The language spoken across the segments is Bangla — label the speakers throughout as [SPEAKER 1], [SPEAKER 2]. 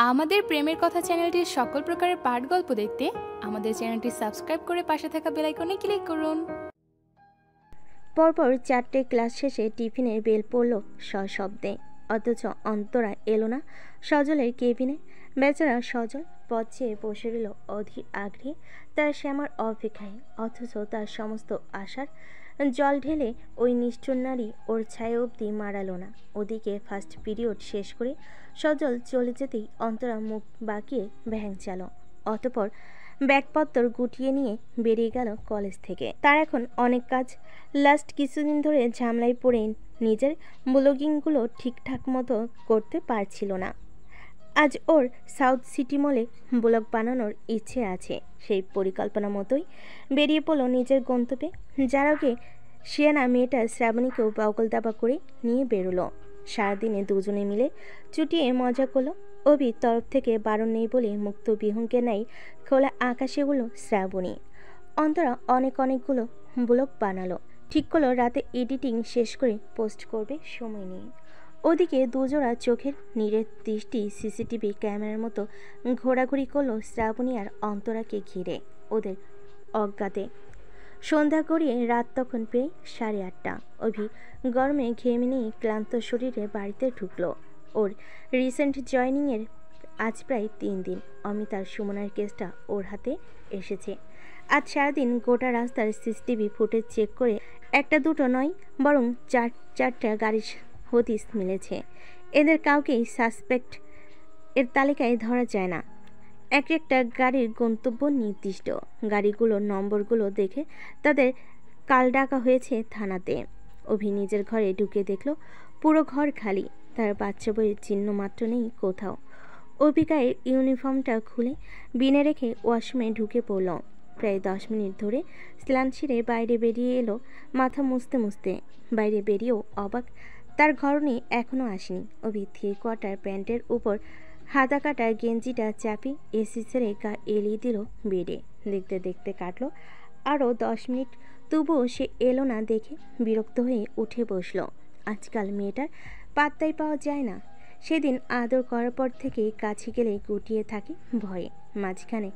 [SPEAKER 1] আমাদের প্রেমের কথা চ্যানেলটির সকল প্রকারের পাঠ গল্প দেখতে আমাদের চ্যানেলটি সাবস্ক্রাইব করে পাশে থাকা বেল আইকনে ক্লিক করুন।
[SPEAKER 2] পরপর 4টে ক্লাস শেষে টিফিনের বেল পড়ল সশব্দে, অথচ অন্তরা এলো না সজলের কেবিনে। বেচারা সজল পথ চেয়ে বসে রইল অধীর আগ্রহে তার শ্যামার অপেক্ষায়, অথচ তার সমস্ত আশার জল ঢেলে ওই নিষ্ঠুর নারী ওর ছায়া অবধি মারালো না। ওদিকে ফার্স্ট পিরিয়ড শেষ করে সজল চলে যেতেই অন্তরা মুখ বাঁকিয়ে ভ্যাংচালো। অতঃপর ব্যাগপত্র গুটিয়ে নিয়ে বেরিয়ে গেল কলেজ থেকে। তার এখন অনেক কাজ। লাস্ট কিছুদিন ধরে ঝামেলায় পড়ে নিজের ব্লগিংগুলো ঠিকঠাক মতো করতে পারছিল না। আজ ওর সাউথ সিটি মলে ব্লগ বানানোর ইচ্ছে আছে। সেই পরিকল্পনা মতোই বেরিয়ে পড়ল নিজের গন্তব্যে। যার আগে শিয়ানা মেয়েটা শ্রাবণীকেও বাউকল দাবা করে নিয়ে বেরোলো। সারাদিনে দুজনে মিলে চুটিয়ে মজা করলো। অভির তরফ থেকে বারণ নেই বলে মুক্ত বিহঙ্গে নাই খোলা আকাশে উড়ল শ্রাবণী। অন্তরা অনেকগুলো ব্লগ বানালো, ঠিক করলো রাতে এডিটিং শেষ করে পোস্ট করবে সময় নিয়ে। ওদিকে দুজোড়া চোখের নিরেট দৃষ্টি সিসিটিভি ক্যামেরার মতো ঘোরাঘুরি করলো শ্রাবণী আর অন্তরাকে ঘিরে ওদের অজ্ঞাতে। সন্ধ্যা গড়িয়ে রাত তখন প্রায় 8:30। অভি গরমে ঘেমে নিয়ে ক্লান্ত শরীরে বাড়িতে ঢুকলো। ওর রিসেন্ট জয়নিংয়ের আজ প্রায় 3 দিন। অমিতার সুমনার কেসটা ওর হাতে এসেছে। আজ সারাদিন গোটা রাস্তার সিসিটিভি ফুটেজ চেক করে একটা দুটো নয়, বরং চারটা গাড়ির হদিস মিলেছে। এদের কাউকেই সাসপেক্ট এর তালিকায় ধরা যায় না। একটা গাড়ির গন্তব্য নির্দিষ্ট। গাড়িগুলোর নম্বরগুলো দেখে তাদের কাল ডাকা হয়েছে থানাতে। অভি নিজের ঘরে ঢুকে দেখলো পুরো ঘর খালি। তার বাচ্চা বইয়ের চিহ্ন মাত্র নেই কোথাও। অভি গায়ের ইউনিফর্মটা খুলে বিনে রেখে ওয়াশরুমে ঢুকে পড়ল। প্রায় 10 মিনিট ধরে স্নান সেরে বাইরে বেরিয়ে এলো মাথা মুছতে মুছতে। বাইরে বেরিয়েও অবাক, তার ঘরণী এখনও আসেনি। অভি 3/4 প্যান্টের উপর হাতা কাটা গেঞ্জিটা চাপি এসি ছেড়ে গা এলিয়ে দিল বেডে। দেখতে দেখতে কাটলো আরও 10 মিনিট, তবুও সে এলো না দেখে বিরক্ত হয়ে উঠে বসলো। আজকাল মেয়েটার পাত্তাই পাওয়া যায় না। সেদিন আদর করার পর থেকে কাছে গেলে গুটিয়ে থাকে ভয়ে। মাঝখানে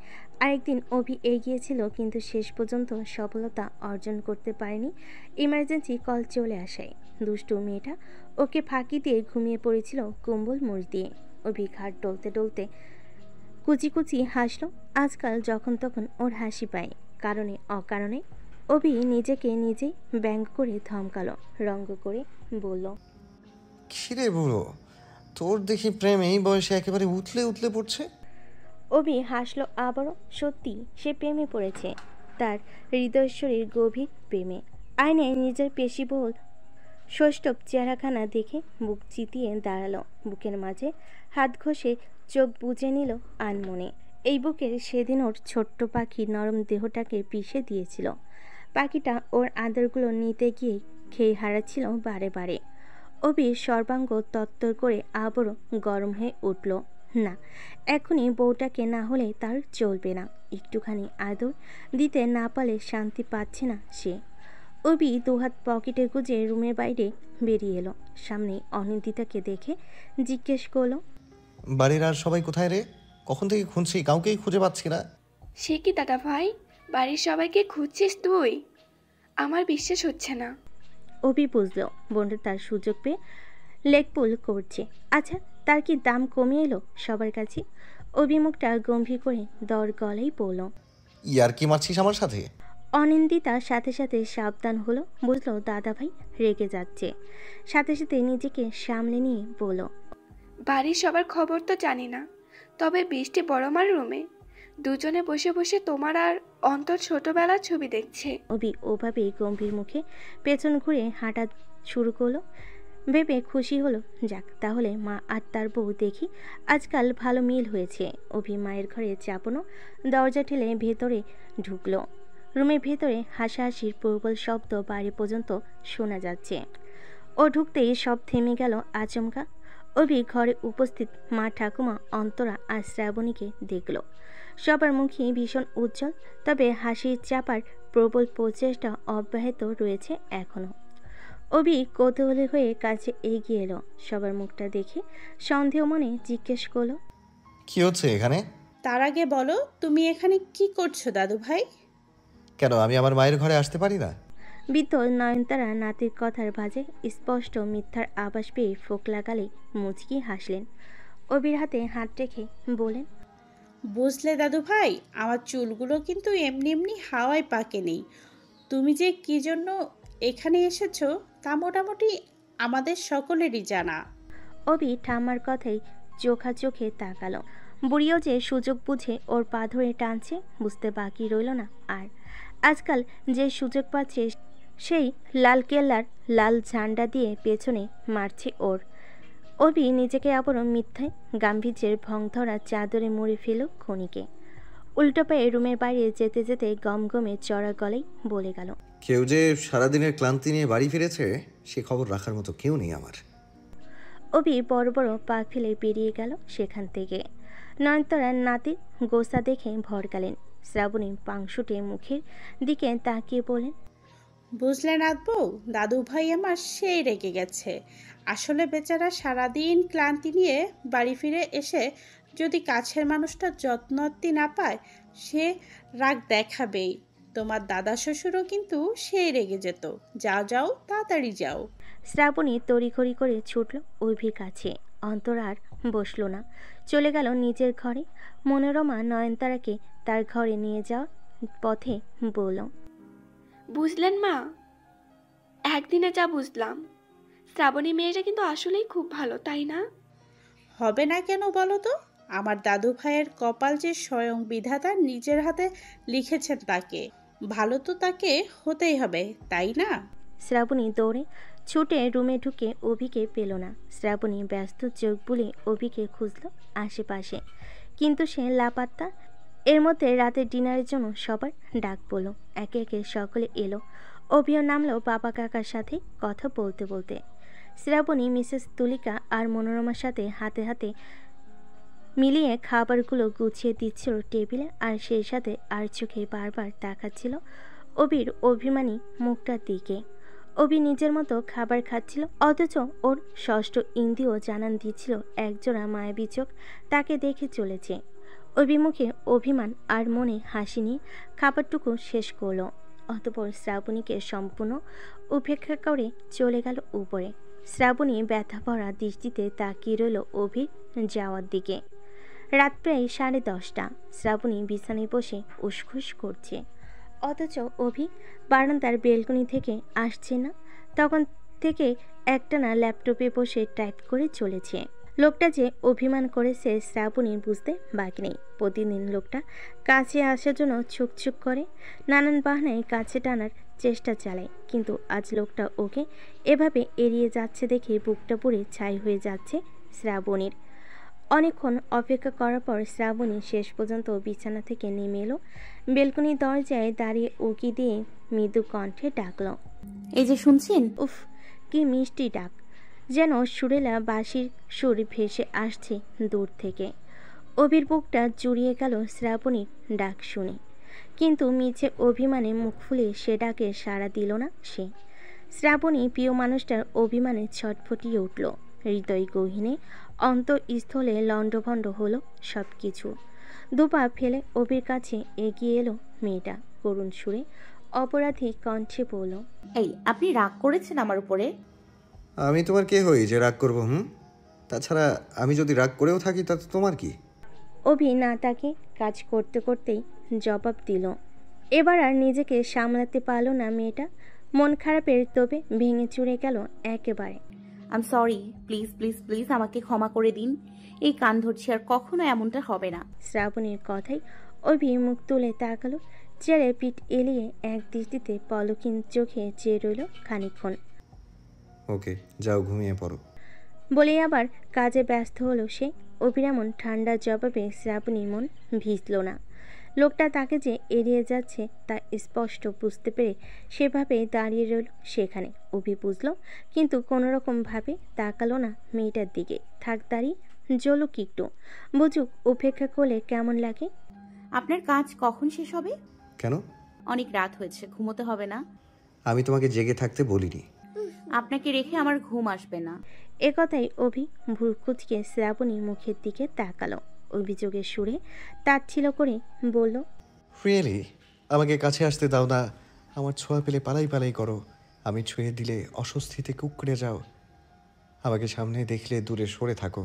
[SPEAKER 2] আরেকদিন অভি এগিয়েছিল, কিন্তু শেষ পর্যন্ত সফলতা অর্জন করতে পারেনি ইমার্জেন্সি কল চলে আসায়। দুষ্টু মেয়েটা ওকে ফাঁকি দিয়ে ঘুমিয়ে পড়েছিল কম্বল মুড় দিয়ে। অভি ঘাট ডলতে ডলতে কুচি কুচি হাসলো। আজকাল যখন তখন ওর হাসি পায়, কারণে অকারণে। অভি নিজেকে নিজেই ব্যঙ্গ করে ধমকালো, রঙ্গ করে বলল,
[SPEAKER 3] কিরে বুড়ো, তোর দেখি প্রেম এই বয়সে একেবারে উতলে উতলে পড়ছে।
[SPEAKER 2] অভি হাসলো আবারও। সত্যি সে প্রেমে পড়েছে, তার হৃদয়েশ্বরীর গভীর প্রেমে। আয়নায় নিজের পেশিবহুল সৌষ্ঠব চেহারাখানা দেখে বুক চিতিয়ে দাঁড়ালো। বুকের মাঝে হাত ঘষে চোখ বুজে নিল আনমনে। এই বুকের সেদিন ওর ছোট্ট পাখি নরম দেহটাকে পিষে দিয়েছিল। পাখিটা ওর আদরগুলো নিতে গিয়ে খেয়ে হারাচ্ছিল বারে বারে। অভি সর্বাঙ্গ তত্তর করে আবারও গরম হয়ে উঠল। না, এখনই বউটাকে না হলে তার চলবে না। একটুখানি আদর দিতে না পারলে শান্তি পাচ্ছে না সে। অভি দুহাত পকেটে গুজে রুমের বাইরে বেরিয়ে এলো। সামনে অনিন্দিতাকে দেখে জিজ্ঞেস করলো,
[SPEAKER 3] বাড়ির আর সবাই কোথায় রে? কখন থেকে খুঁজছি, কাউকেই খুঁজে পাচ্ছি না।
[SPEAKER 4] সে কি দাদা ভাই, বাড়ির সবাইকে খুঁজছিস তুই? আমার বিশ্বাস হচ্ছে না।
[SPEAKER 2] অভি বুঝলো বোনটা তার সুযোগ পেয়ে লেকপুল করছে। আচ্ছা, তার কি দাম কমে এলো সবার কাছে? অভিমুখটা গম্ভীর করে দর গলায় বলল,
[SPEAKER 3] ইয়ার কি মারছিস আমার সাথে?
[SPEAKER 2] অনিন্দিতা সাথে সাথে সাবধান হলো। বুঝলো দাদাভাই রেগে যাচ্ছে। সাথে সাথে নিজেকে সামলে নিয়ে বলল,
[SPEAKER 4] বাড়ির সবার খবর তো জানি না, তবে বৃষ্টি বড়মার রুমে দুজনে বসে বসে তোমার আর অন্তর ছোটবেলার ছবি দেখছে।
[SPEAKER 2] অভি ওভাবেই গম্ভীর মুখে পেছন ঘুরে হাঁটা শুরু করলো। ভেবে খুশি হলো, যাক তাহলে মা আর তার বউ দেখি আজকাল ভালো মিল হয়েছে। অভি মায়ের ঘরে চাপানো দরজা ঠেলে ভেতরে ঢুকলো। রুমের ভেতরে হাসাহাসির প্রবল শব্দ বাইরে পর্যন্ত শোনা যাচ্ছে। ও ঢুকতেই সব থেমে গেল আচমকা। অভি ঘরে উপস্থিত মা, ঠাকুমা, অন্তরা আর শ্রাবণীকে দেখল। সবার মুখে ভীষণ উজ্জ্বল, তবে হাসির চাপার প্রবল প্রচেষ্টা অব্যাহত রয়েছে এখনও। অভি কৌতূহলী হয়ে কাছে এগিয়ে এলো। সবার মুখটা দেখে সন্দেহ মনে জিজ্ঞেস করলো,
[SPEAKER 3] কি হচ্ছে এখানে?
[SPEAKER 5] তার আগে বলো, তুমি এখানে কি করছো দাদু ভাই?
[SPEAKER 3] কেন আমি আমার মায়ের ঘরে আসতে পারি না?
[SPEAKER 2] বৃদ্ধ নয়নতারা নাতির কথার ভাঁজে স্পষ্ট মিথ্যার আভাস পেয়ে ফোক লাগালে মুচকি হাসলেন। অবির হাতে হাত রেখে বলেন,
[SPEAKER 5] বুঝলে দাদু ভাই, আমার চুলগুলো কিন্তু এমনি এমনি হাওয়ায় পাকে নেই। তুমি যে কি জন্য এখানে এসেছো তা মোটামুটি আমাদের সকলেরই জানা।
[SPEAKER 2] অবি ঠাম্মার কথাই চোখা চোখে তাকালো। বুড়িও যে সুযোগ বুঝে ওর পা ধরে টানছে বুঝতে বাকি রইল না আর। আজকাল যে সুযোগ পাচ্ছে সেই লাল কেল্লার লাল ঝান্ডা দিয়ে পেছনে মারছে ওর। অবি নিজেকে আবারও মিথ্যায় গাম্ভীর্যের ভং ধরা চাদরে মুড়ে ফেল ক্ষণিকে। উল্টো পায়ে রুমের বাইরে যেতে যেতে গমগমে চড়া গলেই বলে গেল,
[SPEAKER 3] কেউ যে সারাদিনের ক্লান্তি নিয়ে বাড়ি ফিরেছে সে খবর রাখার মতো কেউ নেই আমার।
[SPEAKER 2] অবি বড় বড় পা ফেলে বেরিয়ে গেল সেখান থেকে। নয়নতারার নাতির গোসা দেখে ভড়কালেন। শ্রাবণী পাংশুটে মুখের দিকে তাকিয়ে বলেন,
[SPEAKER 5] বুঝলে নাতবউ, দাদু ভাই আমার সেই রেগে গেছে। আসলে বেচারা সারাদিন ক্লান্তি নিয়ে বাড়ি ফিরে এসে যদি কাছের মানুষটা যত্নতি না পায়, সে রাগ দেখাবেই। তোমার দাদা শ্বশুরও কিন্তু সেই রেগে যেত। যাও যাও, তাড়াতাড়ি যাও।
[SPEAKER 2] শ্রাবণী তড়িঘড়ি করে ছুটল অভির কাছে। অন্তর আর বসল না, চলে গেল নিজের ঘরে। মনোরমা নয়নতারাকে তার ঘরে নিয়ে যাওয়ার পথে বলল,
[SPEAKER 4] বুঝলেন মা, একদিনে যা বুঝলাম, শ্রাবণী মেয়েটা কিন্তু আসলেই খুব ভালো, তাই না?
[SPEAKER 5] হবে না কেন বলো তো? আমার দাদু ভাইয়ের কপাল যে স্বয়ং বিধাতা নিজের হাতে লিখেছেন তাকে। ভালো তো তাকে হতেই হবে, তাই না?
[SPEAKER 2] শ্রাবণী দৌড়ে ছুটে রুমে ঢুকে অভিকে পেল না। শ্রাবণী ব্যস্ত চোখ বুলে অভিকে খুঁজল আশেপাশে, কিন্তু সে লাপাত্তা। এর মধ্যে রাতের ডিনারের জন্য সবার ডাক পড়ল। একে একে সকলে এলো। অভিও নামলো বাবা কাকার সাথে কথা বলতে বলতে। শ্রাবণী মিসেস তুলিকা আর মনোরমার সাথে হাতে হাতে মিলিয়ে খাবারগুলো গুছিয়ে দিচ্ছিল টেবিলে, আর সেই সাথে আর চোখে বারবার তাকাচ্ছিল অভির অভিমানী মুখটার দিকে। অভি নিজের মতো খাবার খাচ্ছিল, অথচ ওর ষষ্ঠ ইন্দ্রিয় জানান দিচ্ছিল একজোড়া মায়াবী চোখ তাকে দেখে চলেছে। অভিমুখে অভিমান আর মনে হাসি নিয়ে খাবারটুকু শেষ করলো। অতপর শ্রাবণীকে সম্পূর্ণ উপেক্ষা করে চলে গেল উপরে। শ্রাবণী ব্যথা ভরা দৃষ্টিতে তাকিয়ে রইল অভির যাওয়ার দিকে। রাত প্রায় 10:30। শ্রাবণী বিছানায় বসে উসখুস করছে, অথচ অভি বারান্দার বেলকনি থেকে আসছে না। তখন থেকে একটানা ল্যাপটপে বসে টাইপ করে চলেছে। লোকটা যে অভিমান করেছে শ্রাবণীর বুঝতে বাকি নেই। প্রতিদিন লোকটা কাছে আসার জন্য ছুকছুক করে, নানান বাহানায় কাছে টানার চেষ্টা চালায়, কিন্তু আজ লোকটা ওকে এভাবে এড়িয়ে যাচ্ছে দেখে বুকটা পুড়ে ছাই হয়ে যাচ্ছে শ্রাবণীর। অনেকক্ষণ অপেক্ষা করার পর শ্রাবণী শেষ পর্যন্ত বিছানা থেকে নেমে এলো। বেলকনির দরজায় দাঁড়িয়ে উকি দিয়ে মৃদু কণ্ঠে ডাকল,
[SPEAKER 6] এই যে শুনছেন?
[SPEAKER 2] উফ, কি মিষ্টি ডাক! যেন সুরেলা বাঁশির সুর ভেসে আসছে দূর থেকে। অভির বুকটা জুড়িয়ে গেল শ্রাবণীর ডাক শুনে, কিন্তু মিছে অভিমানে মুখ ফুলে সে ডাকে সাড়া দিল না সে। শ্রাবণী প্রিয় মানুষটার অভিমানে ছটফটিয়ে উঠল। হৃদয় গহীনে অন্তঃস্থলে লণ্ডভণ্ড হলো সব কিছু। দুপা ফেলে অভির কাছে এগিয়ে এলো মেয়েটা। করুণ সুরে অপরাধী কণ্ঠে বলল,
[SPEAKER 6] এই, আপনি রাগ করেছেন আমার উপরে?
[SPEAKER 3] আমি তোমার কে হই যে রাগ করবো? তাছাড়া আমি যদি রাগ করেও থাকি তাতে তোমার কি?
[SPEAKER 2] অভি না তাকে কাজ করতে করতেই জবাব দিল। এবার আর নিজেকে সামলাতে পারল না মেয়েটা। মন খারাপের তোপে ভেঙে চুরে গেল একেবারে।
[SPEAKER 6] I am sorry, please please please আমাকে ক্ষমা করে দিন। এই কান ধরছি, আর কখনো এমনটা হবে না।
[SPEAKER 2] শ্রাবণীর কথাই অভি মুখ তুলে তাকালো। চেয়ারে পিঠ এলিয়ে এক দৃষ্টিতে পলকিন চোখে চেয়ে রইল খানিকক্ষণ।
[SPEAKER 3] ওকে, যাও ঘুমিয়ে পড়ো
[SPEAKER 2] বলে আবার কাজে ব্যস্ত হলো সে। অভির এমন ঠান্ডা জবাবে শ্রাবণীর মন ভিজল না। লোকটা তাকে যে এড়িয়ে যাচ্ছে তা স্পষ্ট বুঝতে পেরে সেভাবে দাঁড়িয়ে রইল সেখানে। অভি বুঝল, কিন্তু কোনোরকমভাবে তাকালো না মেয়েটার দিকে। থাক দাঁড়িয়ে, জ্বলুক একটু, বুঝুক উপেক্ষা করলে কেমন লাগে।
[SPEAKER 6] আপনার কাজ কখন শেষ হবে?
[SPEAKER 3] কেন?
[SPEAKER 6] অনেক রাত হয়েছে, ঘুমোতে হবে না?
[SPEAKER 3] আমি তোমাকে জেগে থাকতে বলিনি।
[SPEAKER 6] আপনাকে রেখে আমার ঘুম আসবে না।
[SPEAKER 2] একথাই অভি ভ্রু কুঁচকে শ্রাবণীর মুখের দিকে তাকালো। অভিযোগের সুরে তাচ্ছিল করে বলল,
[SPEAKER 3] রিয়েলি? আমাকে কাছে আসতে দাও না। আমার ছোঁয়া পেলে পালাই পালাই করো। আমি ছুঁয়ে দিলে অস্বস্তিতে কুঁকড়ে যাও। আমাকে সামনে দেখলে দূরে সরে থাকো।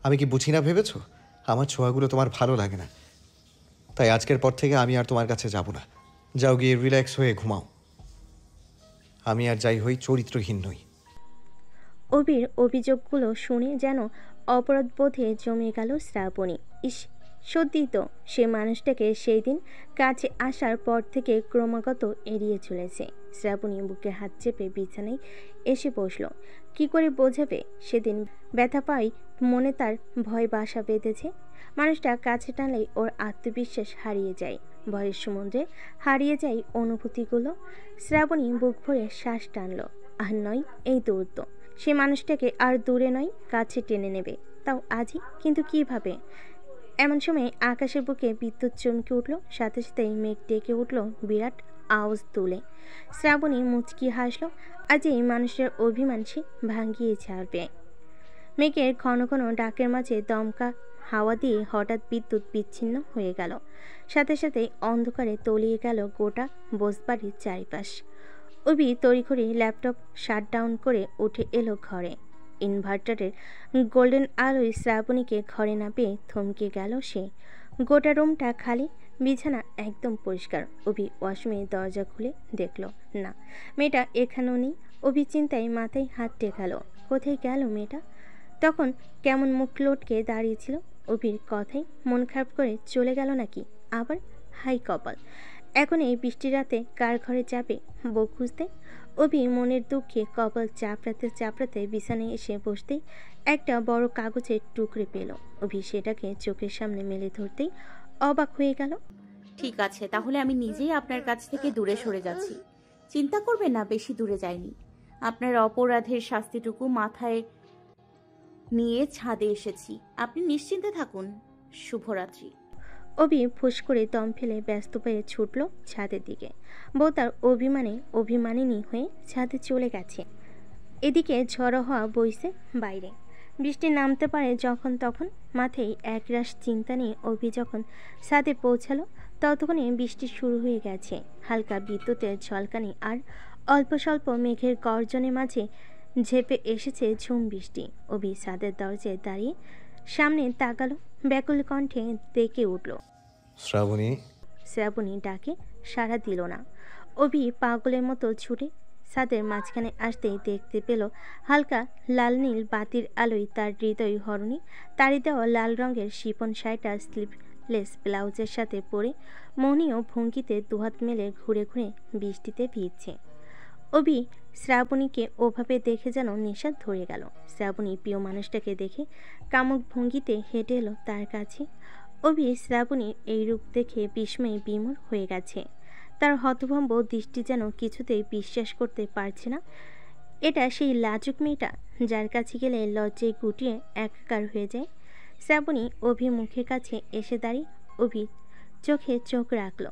[SPEAKER 3] আমি কি বুঝি না ভেবেছো? আমার ছোঁয়াগুলো তোমার ভালো লাগে না, তাই আজকের পর থেকে আমি আর তোমার কাছে যাব না। যাও গিয়ে রিল্যাক্স হয়ে ঘুমাও। আমি আর যাই হই চরিত্রহীন নই।
[SPEAKER 2] অভির অভিযোগগুলো শুনে যেন অপরাধবোধে জমে গেল শ্রাবণী। ইস, সত্যিই তো, সে মানুষটাকে সেই দিন কাছে আসার পর থেকে ক্রমাগত এড়িয়ে চলেছে। শ্রাবণী বুকে হাত চেপে বিছানায় এসে বসল। কি করে বোঝাবে সেদিন ব্যথা পাই মনে তার ভয় বাসা বেঁধেছে। মানুষটা কাছে টানলেই ওর আত্মবিশ্বাস হারিয়ে যায়, ভয়ের সমুদ্রে হারিয়ে যায় অনুভূতিগুলো। শ্রাবণী বুক ভরে শ্বাস টানল। আর নয়, এই দূরত্ব, সে মানুষটাকে আর দূরে নয় কাছে টেনে নেবে, তাও আজই। কিন্তু কিভাবে? এমন সময় আকাশের বুকে বিদ্যুৎ চমকে উঠল, সাথে সাথেই মেঘ ডেকে উঠল বিরাট আওয়াজ তুলে। শ্রাবণী মুচকি হাসল। আজ এই মানুষের অভিমান সে ভাঙিয়ে ছাড়বে। মেঘের ঘন ঘন ডাকের মাঝে দমকা হাওয়া দিয়ে হঠাৎ বিদ্যুৎ বিচ্ছিন্ন হয়ে গেল। সাথে সাথে অন্ধকারে তলিয়ে গেল গোটা বসবাড়ির চারিপাশ। অভি তড়িঘড়ি ল্যাপটপ শাটডাউন করে উঠে এলো ঘরে। ইনভার্টারের গোল্ডেন আলোয় শ্রাবণীকে ঘরে না পেয়ে থমকে গেল সে। গোটা রুমটা খালি, বিছানা একদম পরিষ্কার। অভি ওয়াশরুমে দরজা খুলে দেখল না, মেয়েটা এখানেও নেই। অভি চিন্তায় মাথায় হাত টেকালো, কোথায় গেল মেয়েটা? তখন কেমন মুখ লটকে দাঁড়িয়েছিল। অভির কথাই মন খারাপ করে চলে গেল নাকি আবার? হাই কপাল, এখন এই বৃষ্টির রাতে কার ঘরে যাবে বউ খুঁজতে? অভি মনের দুঃখে কপাল চাপড়াতে চাপড়াতে বিছানায় এসে বসতেই একটা বড় কাগজের টুকরে পেল। অভি সেটাকে চোখের সামনে মেলে ধরতেই অবাক হয়ে গেল।
[SPEAKER 6] ঠিক আছে, তাহলে আমি নিজেই আপনার কাছ থেকে দূরে সরে যাচ্ছি। চিন্তা করবেন না, বেশি দূরে যাইনি। আপনার অপরাধের শাস্তিটুকু মাথায় নিয়ে ছাদে এসেছি। আপনি নিশ্চিন্তে থাকুন। শুভরাত্রি।
[SPEAKER 2] অভি ফুস করে দম ফেলে ব্যস্ত পেয়ে ছুটল ছাদের দিকে। বউ তার অভিমানিনী হয়ে ছাদে চলে গেছে। এদিকে ঝড়ো হওয়া বইছে বাইরে। বৃষ্টি নামতে পারে যখন তখন। মাথায় একরাশ চিন্তা নিয়ে অভি যখন ছাদে পৌঁছালো ততক্ষণে বৃষ্টি শুরু হয়ে গেছে। হালকা বিদ্যুতের ঝলকানি আর অল্প স্বল্প মেঘের গর্জনের মাঝে ঝেপে এসেছে ঝুম বৃষ্টি। অভি ছাদের দরজায় দাঁড়িয়ে সামনে তাকালো, ব্যাকুল কণ্ঠে ডেকে উঠল,
[SPEAKER 3] শ্রাবণী।
[SPEAKER 2] শ্রাবণী ডাকে সাড়া দিল না। অভি পাগলের মতো ছুটে ছাদের মাঝখানে আসতেই দেখতে পেল হালকা লাল নীল বাতির আলোয় তার হৃদয় হরণী তাড়ি দেওয়া লাল রঙের শিপন শাড়িটা স্লিভলেস ব্লাউজের সাথে পরে মোহনীয় ভঙ্গিতে দুহাত মেলে ঘুরে ঘুরে বৃষ্টিতে ভিজছে। অভি শ্রাবণীকে ওভাবে দেখে যেন নেশা ধরে গেল। শ্রাবণী প্রিয় মানুষটাকে দেখে কামুক ভঙ্গিতে হেঁটে এলো তার কাছে। অভি শ্রাবণীর এই রূপ দেখে বিস্ময়ে বিমূঢ় হয়ে গেছে। তার হতভম্ব দৃষ্টি যেন কিছুতেই বিশ্বাস করতে পারছে না এটা সেই লাজুক মেয়েটা যার কাছে গেলে লজ্জায় গুটিয়ে একাকার হয়ে যায়। শ্রাবণী অভির মুখের কাছে এসে দাঁড়িয়ে অভি চোখে চোখ রাখল।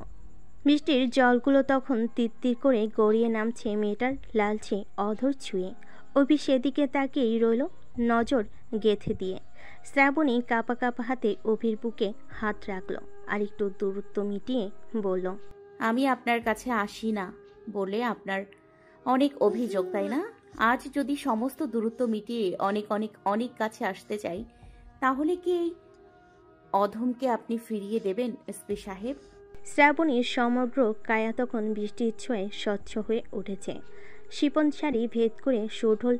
[SPEAKER 2] বৃষ্টির জলগুলো তখন তিত্তির করে গড়িয়ে নামছে মেয়েটার লালচে অধর ছুঁয়ে। অভি সেদিকে তাকিয়েই রইল নজর গেঁথে দিয়ে। শ্রাবণী কাঁপা কাঁপা হাতে অভির বুকে হাত রাখল আর একটু দূরত্ব মিটিয়ে বলল,
[SPEAKER 6] আমি আপনার কাছে আসি না বলে আপনার অনেক অভিযোগ, তাই না? আজ যদি সমস্ত দূরত্ব মিটিয়ে অনেক অনেক অনেক কাছে আসতে চাই, তাহলে কি এই অধমকে আপনি ফিরিয়ে দেবেন এসপি সাহেব?
[SPEAKER 2] শ্রাবণীর সমগ্র কায়া তখন বৃষ্টির ছোঁয়ায় স্বচ্ছ হয়ে উঠেছে। শিপন শাড়ি ভেদ করে সুঢল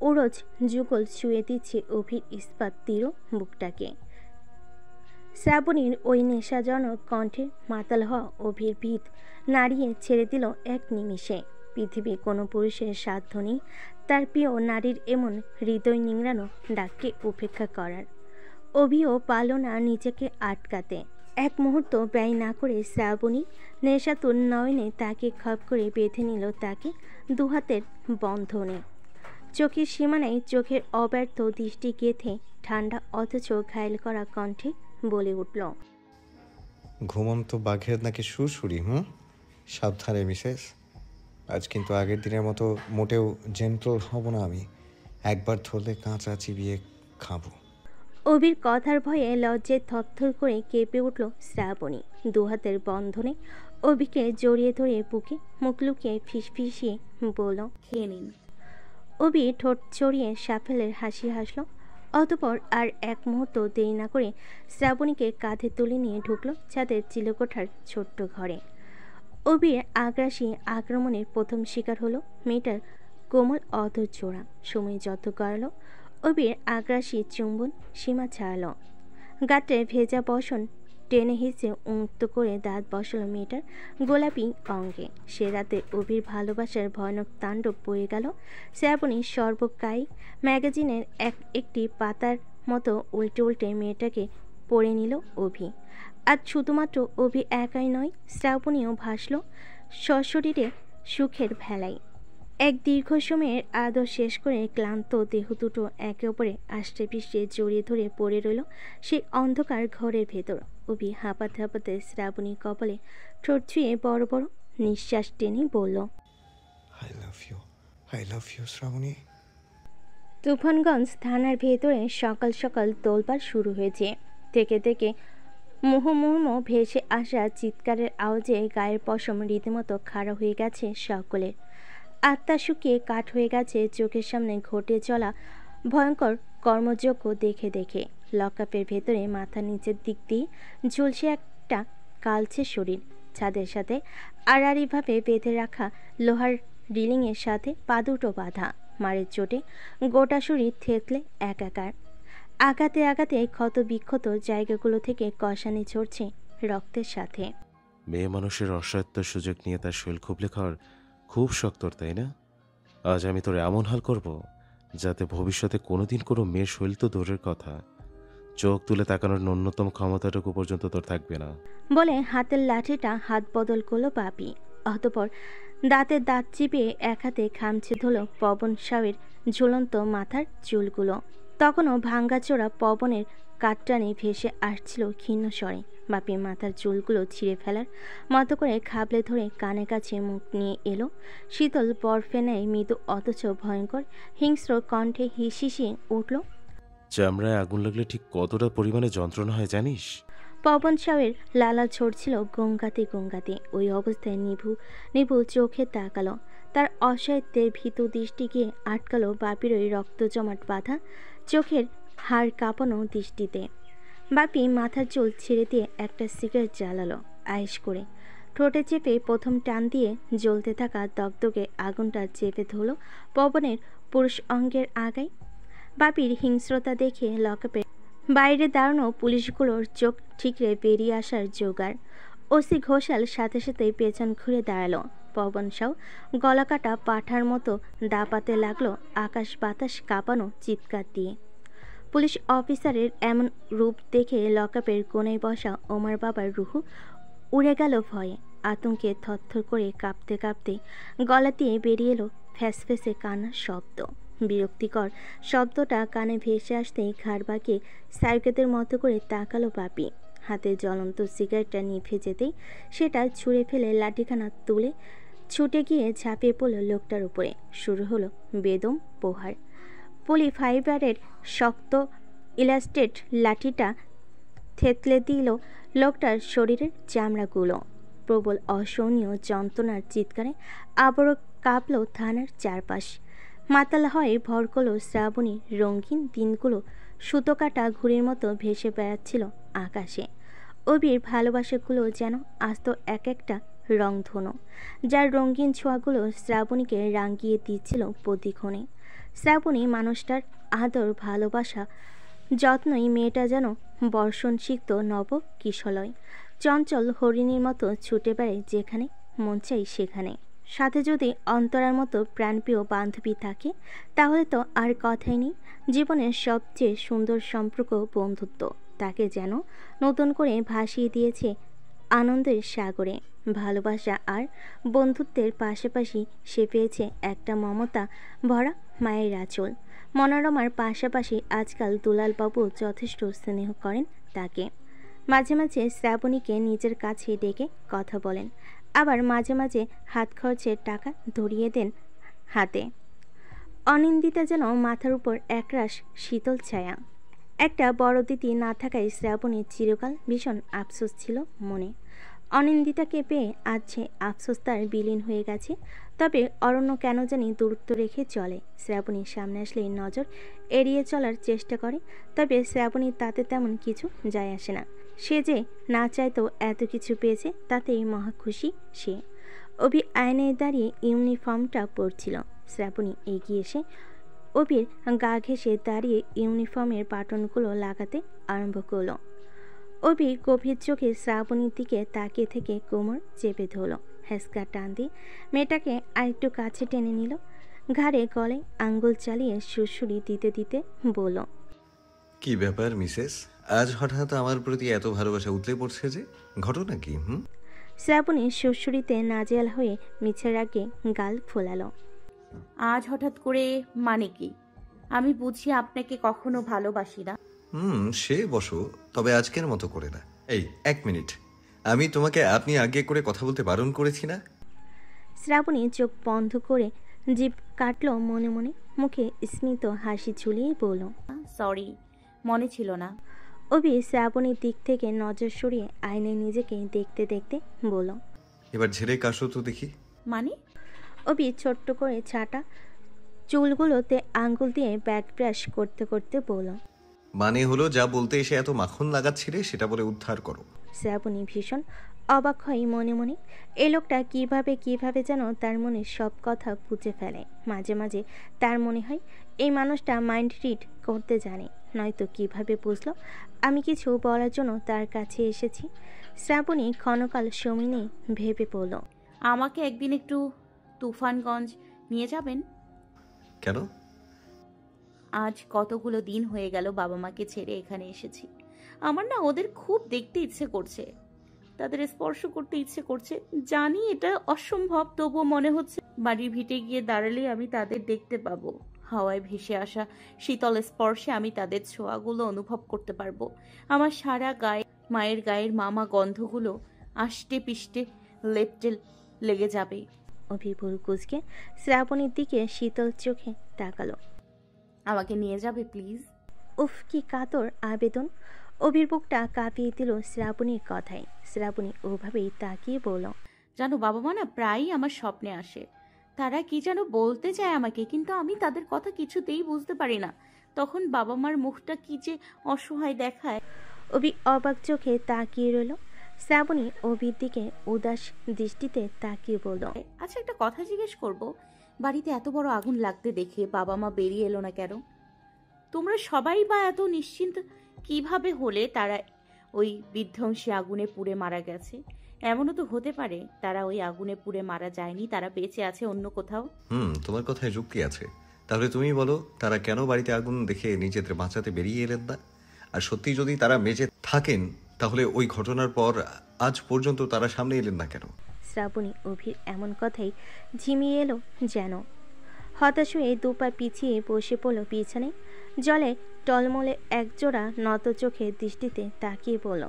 [SPEAKER 2] উড়জ যুগল ছুঁয়ে দিচ্ছে অভির ইস্পাত দৃঢ় বুকটাকে। শ্রাবণীর ওই নেশাজনক কণ্ঠে মাতাল হওয়া অভির ভিত নাড়িয়ে ছেড়ে দিল এক নিমিষে। পৃথিবীর কোনো পুরুষের সাধ্য নেই তার প্রিয় নারীর এমন হৃদয় নিংড়ানো ডাককে উপেক্ষা করার। অভিও পারল না নিজেকে আটকাতে। এক মুহূর্ত ব্যয় না করে শ্রাবণী নেশাতুর নয়নে তাকে খপ করে বেঁধে নিল তাকে দুহাতের বন্ধনে। চোখের সীমানায় চোখের অব্যর্থ দৃষ্টি গেঁথে ঠান্ডা অথচ ঘায়েল করা কণ্ঠে বলে উঠল,
[SPEAKER 3] ঘুমন্ত বাঘের নাকি সুরসুরি। সাবধানে মিসেস। আজ কিন্তু আগের দিনের মতো মোটেও জেন্টল হব না আমি। একবার ধরলে কাঁচা চিবিয়ে খাবো।
[SPEAKER 2] অভির কথার ভয়ে লজ্জায় থরথর করে কেঁপে উঠল শ্রাবণী। দুহাতের বন্ধনে অভিকে জড়িয়ে ধরে বুকে মুখ লুকিয়ে ফিসফিসিয়ে বলল,
[SPEAKER 6] খেয়ে নিন।
[SPEAKER 2] অভি ঠোঁট চড়িয়ে সাফল্যের হাসি হাসল। অতপর আর এক মুহূর্ত দেরি না করে শ্রাবণীকে কাঁধে তুলে নিয়ে ঢুকল ছাদের চিলেকোঠার ছোট্ট ঘরে। অভির আগ্রাসী আক্রমণের প্রথম শিকার হলো মেয়েটার কোমল অধর জোড়া। সময় যত গড়ালো অভির আগ্রাসী চুম্বন সীমা ছাড়ালো। গাত্রে ভেজা বসন টেনে হিসে উন্মুক্ত করে দাঁত বসালো মেয়েটার গোলাপি অঙ্গে। সে রাতে অভির ভালোবাসার ভয়ানক তাণ্ডব বয়ে গেল। শ্রাবণী সর্বকাই ম্যাগাজিনের একটি পাতার মতো উল্টে উল্টে মেয়েটাকে পড়ে নিল অভি। আজ শুধুমাত্র অভি একাই নয়, শ্রাবণীও ভাসল সশরীরে সুখের ভেলায়। এক দীর্ঘ সময়ের আদর শেষ করে ক্লান্ত দেহ দুটো একে অপরে আষ্টে পৃষ্ঠে জড়িয়ে ধরে পড়ে রইল সেই অন্ধকার ঘরের ভেতর। অভি হাঁপাতে হাঁপাতে শ্রাবণীর কপালে ঠোঁট ছুঁয়ে বড় বড় নিঃশ্বাস টেনে বলল,
[SPEAKER 3] I love you Shrabani.
[SPEAKER 2] Tufanganj থানার ভেতরে সকাল সকাল তোলপাড় শুরু হয়েছে। থেকে থেকে মুহুর্মুহু ভেসে আসা চিৎকারের আওয়াজে গায়ের পশম রীতিমতো খাড়া হয়ে গেছে সকলের। আত্মা শুকিয়ে কাঠ হয়ে গেছে চোখের সামনে ঘটে চলা ভয়ঙ্কর কর্মযজ্ঞ দেখে দেখে। লকআপের ভেতরে মাথার নিচের দিক দিয়ে ঝুলছে একটা কালছে শরীর। ছাদের সাথে আড়াআড়িভাবে বেঁধে রাখা লোহার রিলিংয়ের সাথে পা দুটো বাঁধা। মারের চোটে গোটা শরীর থেতলে একাকার। আঘাতে আঘাতে ক্ষত বিক্ষত জায়গাগুলো থেকে কষানি ঝরছে রক্তের সাথে।
[SPEAKER 7] মেয়ে মানুষের অসহায়ত্ব সুযোগ নিয়ে তার শৈল খুবলে খাওয়ার খুব শখ তোর, তাই না? আজ আমি তোর এমন হাল করব যাতে ভবিষ্যতে কোনোদিন কোনো মেয়ের শৈল তো দূরের কথা, চোখ তুলে তাকানোর ন্যূনতম ক্ষমতাটুকু পর্যন্ত তোর থাকবে না।
[SPEAKER 2] বলে হাতের লাঠিটা হাত বদল করলো বাপি। অতপর দাঁতে দাঁত চিপিয়ে এক হাতে খামছে ধরল পবন সাউয়ের ঝুলন্ত মাথার চুলগুলো। তখনও ভাঙ্গাচোরা পবনের কাটটানে ভেসে আসছিল ক্ষীণ স্বরে। বাপি মাথার চুলগুলো ছিঁড়ে ফেলার মতো করে খাবলে ধরে কানে কাছে মুখ নিয়ে এলো। শীতল বরফে নেয় মৃদু অথচ ভয়ঙ্কর হিংস্র কণ্ঠে হিসিয়ে উঠল,
[SPEAKER 7] চামড়ায় আগুন লাগলে ঠিক কতটা পরিমাণে যন্ত্রণা হয় জানিস?
[SPEAKER 2] পবন সাউয়ের লালা ঝরছিল গঙ্গাতে গঙ্গাতে। ওই অবস্থায় নিভু নিভু চোখে তাকালো। তার অসহায়ত্বের ভীতু দৃষ্টি গিয়ে আটকালো বাপির ওই রক্ত জমাট বাঁধা চোখের হাড় কাঁপানো দৃষ্টিতে। বাপি মাথার চুল ছেড়ে দিয়ে একটা সিগারেট জ্বালালো আয়েশ করে। ঠোঁটে চেপে প্রথম টান দিয়ে জ্বলতে থাকা দগদগে আগুনটা চেপে ধরল পবনের পুরুষ অঙ্গের আগায়। বাপির হিংস্রতা দেখে লকআপে বাইরে দাঁড়ানো পুলিশগুলোর চোখ ঠিকরে বেরিয়ে আসার জোগাড়। ওসি ঘোষাল সাথে সাথেই পেছন ঘুরে দাঁড়ালো। পবন সাউ গলাকাটা পাঠার মতো দাপাতে লাগলো আকাশ বাতাস কাঁপানো চিৎকার দিয়ে। পুলিশ অফিসারের এমন রূপ দেখে লকআপের কোণে বসা ওমার বাবার রুহু উড়ে গেল ভয়ে। আতঙ্কে থরথর করে কাঁপতে কাঁপতে গলা দিয়ে বেরিয়ে এলো ফ্যাসফেসে কান্নার শব্দ। বিরক্তিকর শব্দটা কানে ভেসে আসতেই ঘাড় বাঁকিয়ে সাইকেতের মতো করে তাকালো বাপি। হাতে জ্বলন্ত সিগারেটটা নিভে যেতেই সেটা ছুঁড়ে ফেলে লাঠিখানা তুলে ছুটে গিয়ে ঝাঁপিয়ে পড়ল লোকটার উপরে। শুরু হলো বেদম প্রহার। পলি ফাইবারের শক্ত ইলাস্টেড লাঠিটা থেতলে দিল লোকটার শরীরের চামড়াগুলো। প্রবল অসহনীয় যন্ত্রণার চিৎকারে আবারও কাঁপল থানার চারপাশ। মাতাল হয়ে ভর করল শ্রাবণী। রঙিন দিনগুলো সুতোকাটা ঘুড়ির মতো ভেসে বেড়াচ্ছিল আকাশে। অবির ভালোবাসাগুলো যেন আস্ত এক একটা রংধনু, যার রঙিন ছোঁয়াগুলো শ্রাবণীকে রাঙিয়ে দিচ্ছিল প্রতিক্ষণে। শ্রাবণী মানুষটার আদর ভালোবাসা যত্নই মেয়েটা যেন বর্ষণ সিক্ত নব কিশলয়। চঞ্চল হরিণীর মতো ছুটে বেড়ায় যেখানে মন চাই সেখানে। সাথে যদি অন্তরার মতো প্রাণপ্রিয় বান্ধবী থাকে তাহলে তো আর কথাই নেই। জীবনের সবচেয়ে সুন্দর সম্পর্ক বন্ধুত্ব। তাকে যেন নতুন করে ভাসিয়ে দিয়েছে আনন্দের সাগরে। ভালোবাসা আর বন্ধুত্বের পাশাপাশি সে পেয়েছে একটা মমতা ভরা মায়ের আঁচল। মনোরমার পাশাপাশি আজকাল দুলালবাবু যথেষ্ট স্নেহ করেন তাকে। মাঝে মাঝে শ্রাবণীকে নিজের কাছে ডেকে কথা বলেন, আবার মাঝে মাঝে হাত খরচের টাকা ধরিয়ে দেন হাতে। অনিন্দিতা যেন মাথার উপর একরাশ শীতল ছায়া। একটা বড় দিদি না থাকায় শ্রাবণীর চিরকাল ভীষণ আফসোস ছিল মনে। অনিন্দিতাকে পেয়ে আজ সে আফসোস তার বিলীন হয়ে গেছে। তবে অরণ্য কেন জানি দূরত্ব রেখে চলে। শ্রাবণীর সামনে আসলেই নজর এড়িয়ে চলার চেষ্টা করে। তবে শ্রাবণীর তাতে তেমন কিছু যায় আসে না। সে যে না চাইতেও এত কিছু পেয়েছে তাতেই মহা খুশি সে। অভি আয়নায় দাঁড়িয়ে ইউনিফর্মটা পরছিল। শ্রাবণী এগিয়ে এসে অভির গা ঘেঁষে দাঁড়িয়ে ইউনিফর্মের বাটনগুলো লাগাতে আরম্ভ করলো। অভি গভীর চোখে শ্রাবণীর দিকে তাকিয়ে থেকে কোমর চেপে ধরল। হ্যাসকা টান দিয়ে মেয়েটাকে আরেকটু কাছে টেনে নিল। ঘাড়ে গলায় আঙ্গুল চালিয়ে সুড়সুড়ি দিতে দিতে বলল,
[SPEAKER 3] কি ব্যাপার মিসেস, আজ হঠাৎ আমার প্রতি এত ভালোবাসা উতলে পড়ছে যে? ঘটনা কি?
[SPEAKER 2] শ্রাবণী সুড়সুড়িতে নাজেহাল হয়ে মিছের আগে গাল ফোলালো।
[SPEAKER 6] আজ হঠাৎ করে মানে কি? আমি বুঝি আপনাকে কখনো ভালোবাসি না।
[SPEAKER 3] সে বসো, তবে আজকের মতো করে না। এই 1 মিনিট, আমি তোমাকে আপনি আগে করে কথা বলতে বারণ করেছি না?
[SPEAKER 2] শ্রাবণী চোখ বন্ধ করে জিভ কাটল মনে মনে। মুখে স্মিত হাসি ঝুলিয়ে বলল,
[SPEAKER 6] সরি, মনে ছিল না।
[SPEAKER 2] অভি শ্রাবণীর দিক থেকে নজর সরিয়ে আয়নায় নিজেকে দেখতে দেখতে বলল,
[SPEAKER 3] এবার ঝেড়ে কাশো তো দেখি।
[SPEAKER 6] মানে?
[SPEAKER 2] অভি ছোট্ট করে ছাটা চুলগুলোতে আঙ্গুল দিয়ে ব্যাক ব্রাশ করতে করতে বলল,
[SPEAKER 3] মানে হলো যা বলতে এসে এত মাখন লাগাচ্ছিলে সেটা বলে উদ্ধার করো।
[SPEAKER 2] শ্রাবণী ভীষণ অবাক হয় মনে মনে। এই লোকটা কিভাবে যেন তার মনে সব কথা বুঝে ফেলে। মাঝে মাঝে তার মনে হয় এই মানুষটা মাইন্ড রিড করতে জানে। নয়তো কিভাবে বুঝলো আমি কিছু বলার জন্য তার কাছে এসেছি। শ্রাবণী ক্ষণকাল সময় নিয়ে ভেবে পড়ল,
[SPEAKER 6] আমাকে একদিন একটু তুফানগঞ্জ নিয়ে যাবেন?
[SPEAKER 3] কেন?
[SPEAKER 6] আজ কতগুলো দিন হয়ে গেল বাবা মাকে ছেড়ে এখানে এসেছি। আমার না ওদের খুব দেখতে ইচ্ছে করছে, তাদের স্পর্শ করতে ইচ্ছে করছে। জানি এটা অসম্ভব, তবুও মনে হচ্ছে বাড়ির ভিটে গিয়ে দাঁড়ালে আমি তাদের দেখতে পাবো। হাওয়ায় ভেসে আসা শীতল স্পর্শে আমি তাদের ছোঁয়াগুলো অনুভব করতে পারবো। আমার সারা গায়ে মায়ের গায়ের মামা গন্ধগুলো আষ্টে পিষ্টে লেপটে লেগে যাবে।
[SPEAKER 2] অভিভূর কুচকে শ্রাবণীর দিকে শীতল চোখে তাকালো।
[SPEAKER 6] আমাকে নিয়ে যাবে প্লিজ?
[SPEAKER 2] উফ, কি কাতর আবেদন! অভির বুকটা কাঁপিয়ে দিল শ্রাবণীর কথায়। শ্রাবণী ওভাবেই তাকিয়ে বলল,
[SPEAKER 6] জানো বাবা মা না প্রায়ই আমার স্বপ্নে আসে। তারা কি যেন বলতে চায় আমাকে, কিন্তু আমি তাদের কথা কিছুতেই বুঝতে পারি না। তখন বাবা মার মুখটা কি যে অসহায় দেখায়।
[SPEAKER 2] অভি অবাক চোখে তাকিয়ে রইল। শ্রাবণী অভির দিকে উদাস দৃষ্টিতে তাকিয়ে বলল,
[SPEAKER 6] আচ্ছা, একটা কথা জিজ্ঞেস করব। বাড়িতে এত বড় আগুন লাগতে দেখে বাবা মা বেরিয়ে এলো না কেন? তোমরা সবাই বা এত নিশ্চিন্ত কিভাবে হলে তারা ওই বিধ্বংসী আগুনে পুড়ে মারা গেছে? এমনও তো হতে পারে তারা ওই আগুনে পুড়ে মারা যায়নি, তারা বেঁচে আছে অন্য কোথাও।
[SPEAKER 3] তোমার কথায় যুক্তি আছে। তাহলে তুমি বলো, তারা কেন বাড়িতে আগুন দেখে নিজেদের বাঁচাতে বেরিয়ে এলেন না? আর সত্যি যদি তারা বেঁচে থাকেন, তাহলে ওই ঘটনার পর আজ পর্যন্ত তারা সামনে এলেন না কেন?
[SPEAKER 2] শ্রাবণী অভির এমন কথাই ঝিমিয়ে এলো যেন। হতাশ হয়ে দুপা পিছিয়ে বসে পড়ল বিছানায়। জলে টলমলে একজোড়া নত চোখে দৃষ্টিতে তাকিয়ে বলল,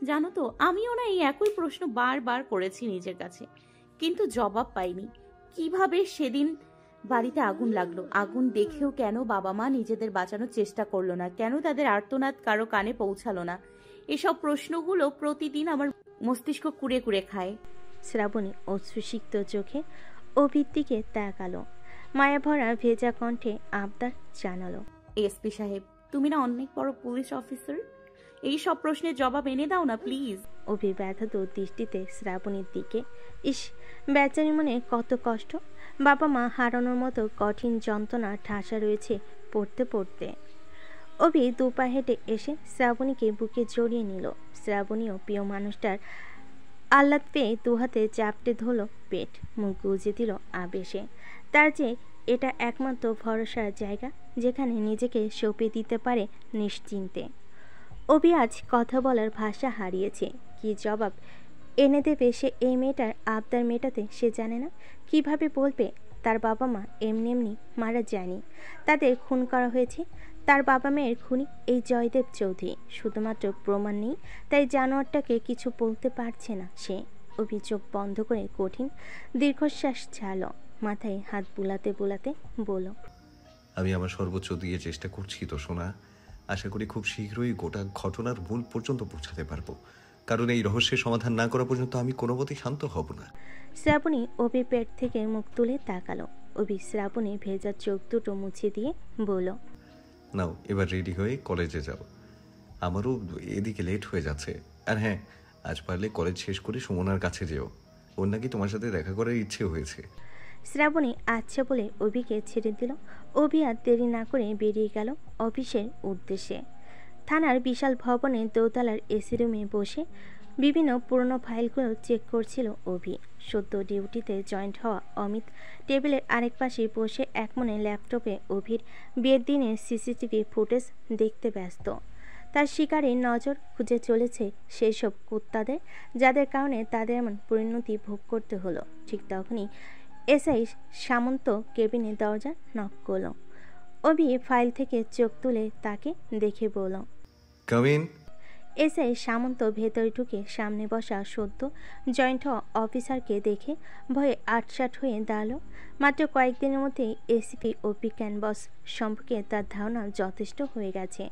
[SPEAKER 6] জানো তো, আমিও না এই একই প্রশ্ন বারবার করেছি নিজের কাছে, কিন্তু জবাব পাইনি। কিভাবে সেদিন বাড়িতে আগুন লাগলো? আগুন দেখেও কেন বাবা মা নিজেদের বাঁচানোর চেষ্টা করলো না? কেন তাদের আর্তনাদ কারো কানে পৌঁছালো না? এসব প্রশ্নগুলো প্রতিদিন আমার মস্তিষ্ক কুড়ে কুড়ে খায়।
[SPEAKER 2] শ্রাবণী অশ্রুসিক্ত চোখে অভির দিকে তাকালো। মায়াভরা ভেজা কণ্ঠে আবদার জানালো,
[SPEAKER 6] এসপি সাহেব, তুমি না অনেক বড় পুলিশ অফিসার, এই সব প্রশ্নের জবাব এনে দাও না প্লিজ।
[SPEAKER 2] অভি ব্যথাত দৃষ্টিতে শ্রাবণীর দিকে। ইস, বেচারি মনে কত কষ্ট! বাবা মা হারানোর মতো কঠিন যন্ত্রণা ঠাসা রয়েছে পড়তে পড়তে। অভি দুপা হেঁটে এসে শ্রাবণীকে বুকে জড়িয়ে নিল। শ্রাবণীও প্রিয় মানুষটার আহ্লাদ পেয়ে দুহাতে চাপটে ধরল পেট, মুখ গুজে দিল আবেশে। তার যে এটা একমাত্র ভরসার জায়গা, যেখানে নিজেকে সঁপে দিতে পারে নিশ্চিন্তে। অভি আজ কথা বলার ভাষা হারিয়েছে। কি জবাব এনে দেবে সে এই মেয়েটার আবদার মেটাতে সে জানে না। কিভাবে বলবে তার বাবা মা এমনি এমনি মারা যায়নি, তাদের খুন করা হয়েছে। তার বাবা মেয়ের খুনি এই জয়দেব চৌধুরী। শুধুমাত্র প্রমাণ নেই তাই জানোয়ারটাকে কিছু বলতে পারছে না সে। অভিযোগ বন্ধ করে কঠিন দীর্ঘশ্বাস ছাড়ল। মাথায় হাত বুলাতে বুলাতে বলল,
[SPEAKER 3] আমি আমার সর্বোচ্চ দিয়ে চেষ্টা করছি তো সোনা। আশা করি খুব শীঘ্রই গোটা ঘটনার মূল পর্যন্ত পৌঁছাতে পারবো, কারণ এই রহস্যের সমাধান না করা পর্যন্ত আমি কোনো মতেই শান্ত হব না।
[SPEAKER 2] শ্রাবণী অভির পেট থেকে মুখ তুলে তাকালো। অভি শ্রাবণী ভেজা চোখ দুটো মুছে দিয়ে বলল,
[SPEAKER 3] নাও এবার রেডি হয়ে কলেজে যাও, আমারও এদিকে লেট হয়ে যাচ্ছে। আর হ্যাঁ, আজ পারলে কলেজ শেষ করে সুমনার কাছে যেও, ওর নাকি তোমার সাথে দেখা করার ইচ্ছে হয়েছে।
[SPEAKER 2] শ্রাবণী আচ্ছা বলে অভিকে ছেড়ে দিল। অভি আর দেরি না করে বেরিয়ে গেল অফিসের উদ্দেশ্যে। থানার বিশাল ভবনে দোতলার এসি রুমে বসে বিভিন্ন পুরনো ফাইলগুলো চেক করছিল অভি। সদ্য ডিউটিতে জয়েন্ট হওয়া অমিত টেবিলের আরেক পাশে বসে একমনে ল্যাপটপে অভির বিয়ের দিনের সিসিটিভি ফুটেজ দেখতে ব্যস্ত। তার শিকারের নজর খুঁজে চলেছে সেই সব কুত্তাদের, যাদের কারণে তাদের এমন পরিণতি ভোগ করতে হলো। ঠিক তখনই এসআই সামন্ত কেবিনের দরজা নক করল। অভি ফাইল থেকে চোখ তুলে তাকে দেখে বলল,
[SPEAKER 3] কাম ইন।
[SPEAKER 2] এসআই সামন্ত ভেতরে ঢুকে সামনে বসা সদ্য জয়েন্ট অফিসারকে দেখে ভয়ে আটসাট হয়ে দাঁড়ালো। মাত্র কয়েকদিনের মধ্যেই এসিপি ও পিক্যান বস সম্পর্কে তার ধারণা যথেষ্ট হয়ে গেছে।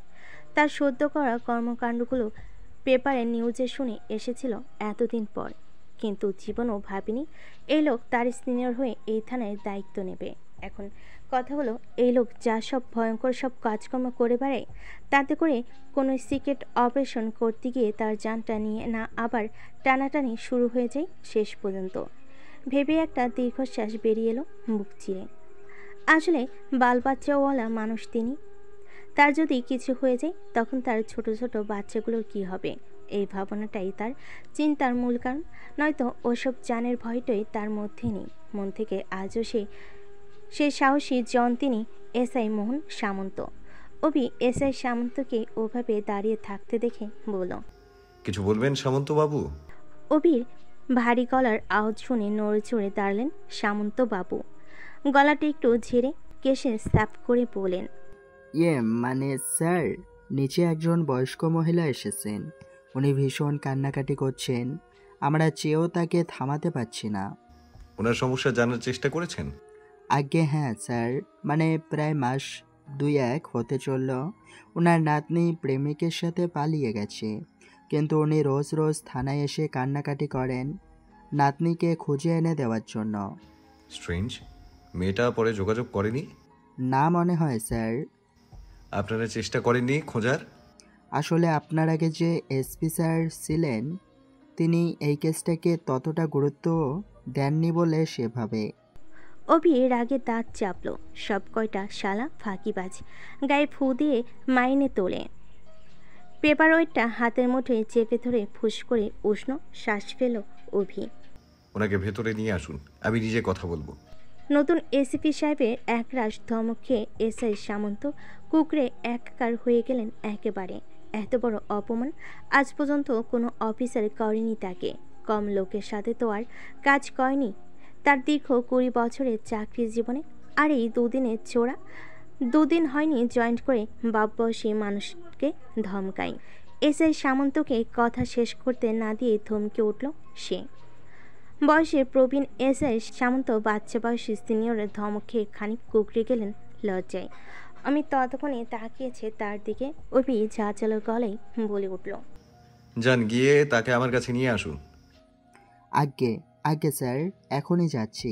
[SPEAKER 2] তার সদ্য করা কর্মকাণ্ডগুলো পেপারে নিউজে শুনে এসেছিল এতদিন পর, কিন্তু জীবনও ভাবিনি এই লোক তার সিনিয়র হয়ে এই থানায় দায়িত্ব নেবে। এখন কথা হলো, এই লোক যা সব ভয়ঙ্কর সব কাজকর্ম করে বেড়ায়, তাতে করে কোনো সিক্রেট অপারেশন করতে গিয়ে তার জানটা নিয়ে না আবার টানাটানি শুরু হয়ে যায় শেষ পর্যন্ত। ভেবে একটা দীর্ঘশ্বাস বেরিয়ে এলো বুক চিরে। আসলে বাচ্চাওয়ালা মানুষ তিনি। তার যদি কিছু হয়ে যায় তখন তার ছোট ছোট বাচ্চাগুলোর কি হবে, এই ভাবনাটাই তার চিন্তার মূল কারণ। নয়তো ওসব জানের ভয়টাই তার মধ্যে নেই মন থেকে। আজও সে সাহসী জন তিনি এসআই মোহন সামন্ত। অভি এসআই সামন্তকে ওভাবে দাঁড়িয়ে থাকতে দেখে বলল,
[SPEAKER 3] কিছু বলবেন সামন্ত বাবু?
[SPEAKER 2] অভির ভারী গলার আওয়াজ শুনে নড়ে চড়ে দাঁড়ালেন সামন্ত বাবু। গলাটা একটু ঝেড়ে কেশে স্যাপ করে বলেন,
[SPEAKER 8] মানে স্যার, নিচে একজন বয়স্ক মহিলা এসেছেন। উনি ভীষণ কান্নাকাটি করছেন, আমরা চেয়েও তাকে থামাতে পারছি না।
[SPEAKER 3] ওনার সমস্যা জানার চেষ্টা করেছেন?
[SPEAKER 8] আজ্ঞে হ্যাঁ স্যার, প্রায় মাস 2-1 হতে চলল। ওনার নাতনি প্রেমিকের সাথে পালিয়ে গেছে, কিন্তু উনি রোজ রোজ থানায় এসে কান্নাকাটি করেন নাতনিকে খুঁজে এনে দেওয়ার জন্য।
[SPEAKER 3] স্ট্রেঞ্জ, মেয়েটা পরে যোগাযোগ করেনি?
[SPEAKER 8] না মনে হয় স্যার।
[SPEAKER 3] আপনারা চেষ্টা করেননি খোঁজার?
[SPEAKER 8] আসলে আপনার আগে যে এসপি স্যার ছিলেন, তিনি এই কেসটাকে ততটা গুরুত্ব দেননি বলে সেভাবে।
[SPEAKER 2] অভি রাগে দাঁত চাপলো। সব কয়টা শালা ফাঁকিবাজ গায়ে ফু দিয়ে মাইনে তোলে। পেপার ওয়েটটা হাতের মুঠোয় চেপে ধরে ফুস করে উষ্ণ শ্বাস ফেল অভি।
[SPEAKER 3] ওনাকে ভেতরে নিয়ে আসুন, আমি নিজে কথা বলবো।
[SPEAKER 2] নতুন এসিপি সাহেবের একরাশ ধমক খেয়ে এসআই সামন্ত কুকড়ে একাকার হয়ে গেলেন একেবারে। এত বড় অপমান আজ পর্যন্ত কোনো অফিসার করেনি তাকে। কম লোকের সাথে তো আর কাজ করেনি তার দীর্ঘ 20 বছরের চাকরির জীবনে। আর এই দুদিনের ছোড়া, দুদিন হয়নি জয়েন্ট করে বাপ বয়সী মানুষকে ধমকাই। এসআই সামন্তকে কথা শেষ করতে না দিয়ে ধমকে উঠল সে। বয়সে প্রবীণ এসআই সামন্ত বাচ্চা বয়সী সিনিয়রের ধমক খেয়ে খানিক কুকড়ে গেলেন লজ্জায়। আমি ততক্ষণে তাকিয়েছে তার দিকে। অভি ঝাঁঝালো গলায় বলে উঠল,
[SPEAKER 3] যান গিয়ে তাকে আমার কাছে নিয়ে আসুন।
[SPEAKER 8] আজ্ঞে স্যার, এখনই যাচ্ছি।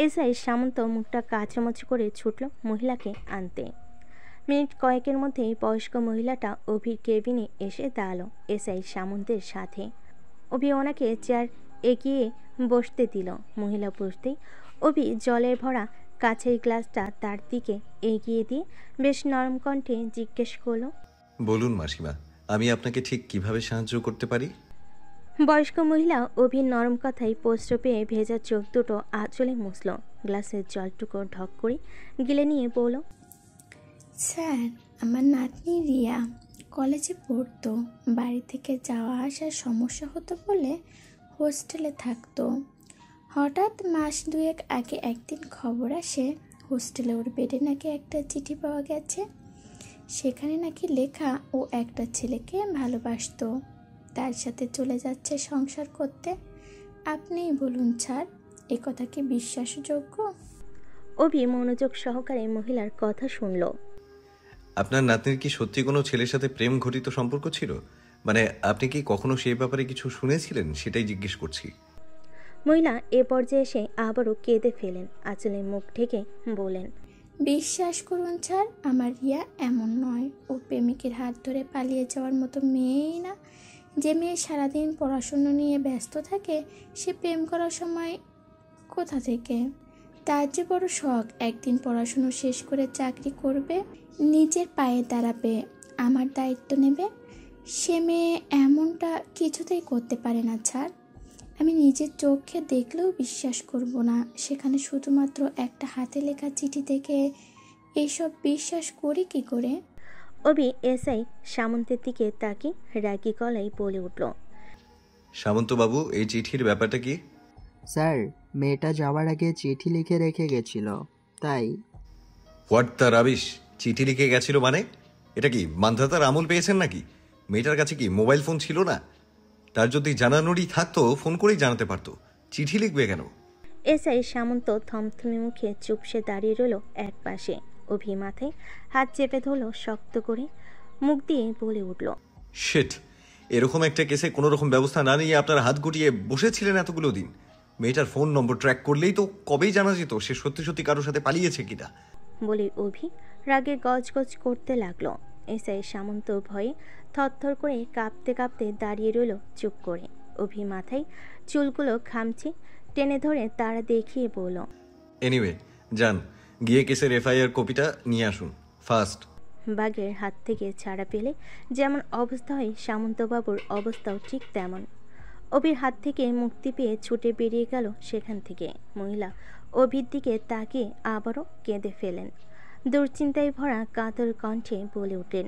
[SPEAKER 2] এসআই সামন্ত মুখটা কাঁচামুচি করে ছুটল মহিলাকে আনতে। মিনিট কয়েকের মধ্যেই বয়স্ক মহিলাটা অভির কেবিনে এসে দাঁড়ালো এসআই সামন্তের সাথে। অভি ওনাকে চেয়ার এগিয়ে বসতে দিল। মহিলা বসতেই অভি জলের ভরা কাছের গ্লাসটা তার দিকে এগিয়ে দিয়ে বেশ নরম কণ্ঠে জিজ্ঞেস করলো,
[SPEAKER 3] বলুন মাসিমা, আমি আপনাকে ঠিক কিভাবে সাহায্য করতে পারি?
[SPEAKER 2] বয়স্ক মহিলা অভির নরম কথায় পোস্ট পেয়ে ভেজা চোখ দুটো আঁচলে মুছল। গ্লাসের জলটুকু ঢক করে গিলে নিয়ে বলল,
[SPEAKER 9] স্যার, আমার নাতনি রিয়া কলেজে পড়তো। বাড়ি থেকে যাওয়া আসার সমস্যা হতো বলে হোস্টেলে থাকতো। হঠাৎ মাস 2 আগে একদিন খবর আসে হোস্টেলে ওর বেডে নাকি একটা চিঠি পাওয়া গেছে। সেখানে নাকি লেখা ও একটা ছেলেকে ভালোবাসতো, তার সাথে চলে যাচ্ছে সংসার করতে। আপনিই বলুন স্যার, এ কথা কি বিশ্বাসযোগ্য?
[SPEAKER 2] অভি মনোযোগ সহকারে মহিলার কথা শুনল।
[SPEAKER 3] আপনার নাতনির কি সত্যি কোনো ছেলের সাথে প্রেম ঘটিত সম্পর্ক ছিল? মানে আপনি কি কখনো সেই ব্যাপারে কিছু শুনেছিলেন, সেটাই জিজ্ঞেস করছি।
[SPEAKER 2] মহিলা এ পর্যায়ে এসে আবারও কেঁদে ফেলেন, আঁচলে মুখ ঢেকে বলেন,
[SPEAKER 9] বিশ্বাস করুন স্যার, আমার রিয়া এমন নয়। ও প্রেমিকের হাত ধরে পালিয়ে যাওয়ার মতো মেয়েই না। যে মেয়ে সারাদিন পড়াশুনো নিয়ে ব্যস্ত থাকে, সে প্রেম করার সময় কোথা থেকে? তার যে বড় শখ একদিন পড়াশুনো শেষ করে চাকরি করবে, নিজের পায়ে দাঁড়াবে, আমার দায়িত্ব নেবে। সে মেয়ে এমনটা কিছুতেই করতে পারে না স্যার। আমি নিজের চোখে দেখলেও বিশ্বাস করব না। সেখানে শুধুমাত্র একটা হাতে লেখা চিঠি থেকে এইসব বিশ্বাস করি কি করে?
[SPEAKER 2] অভি এসআই সামন্তের দিকে তাকিয়ে রাগী গলায় বলে উঠল,
[SPEAKER 3] সামন্তবাবু, এই চিঠির ব্যাপারটা কি?
[SPEAKER 8] স্যার, মেয়েটা যাওয়ার আগে চিঠি লিখে রেখে গেছিল, তাই।
[SPEAKER 3] What the rubbish! চিঠি লিখে গেছিল মানে? এটা কি মান্ধাতার আমল পেয়েছেন নাকি? মেয়েটার কাছে কি মোবাইল ফোন ছিল না? তার যদি জানানোরই থাকতো ফোন করেই জানাতে পারতো, চিঠি লিখবে কেন?
[SPEAKER 2] এসআই সামন্ত থমথমে মুখে চুপসে দাঁড়িয়ে রইল এক পাশে। অভি মাথায় হাত চেপে ধরল শক্ত করে, মুখ দিয়ে বলে উঠল,
[SPEAKER 3] শিট! এরকম একটা কেসে কোনো রকম ব্যবস্থা না নিয়ে আপনার হাত গুটিয়ে বসেছিলেন এতগুলো দিন। মেয়েটার ফোন নম্বর ট্র্যাক করলেই তো কবেই জানা যেত সে সত্যি সত্যি কারোর সাথে পালিয়েছে কিনা।
[SPEAKER 2] বলে অভি রাগে গজগজ করতে লাগলো। এসআই সামন্ত ভয়ে থরথর করে কাঁপতে কাঁপতে দাঁড়িয়ে রইল চুপ করে। অভি মাথায় চুলগুলো খামচে টেনে ধরে তারা দেখিয়ে বলল,
[SPEAKER 3] এনিওয়ে, যান গিয়ে কেসের এফআইআর কপিটা নিয়ে আসুন ফার্স্ট।
[SPEAKER 2] বাঘের হাত থেকে ছাড়া পেলে যেমন অবস্থা হয়, সামন্তবাবুর অবস্থাও ঠিক তেমন। অভির হাত থেকে মুক্তি পেয়ে ছুটে বেরিয়ে গেল সেখান থেকে। মহিলা অভির দিকে তাকিয়ে আবারও কেঁদে ফেলেন। দুশ্চিন্তায় ভরা কাতর কণ্ঠে বলে উঠলেন,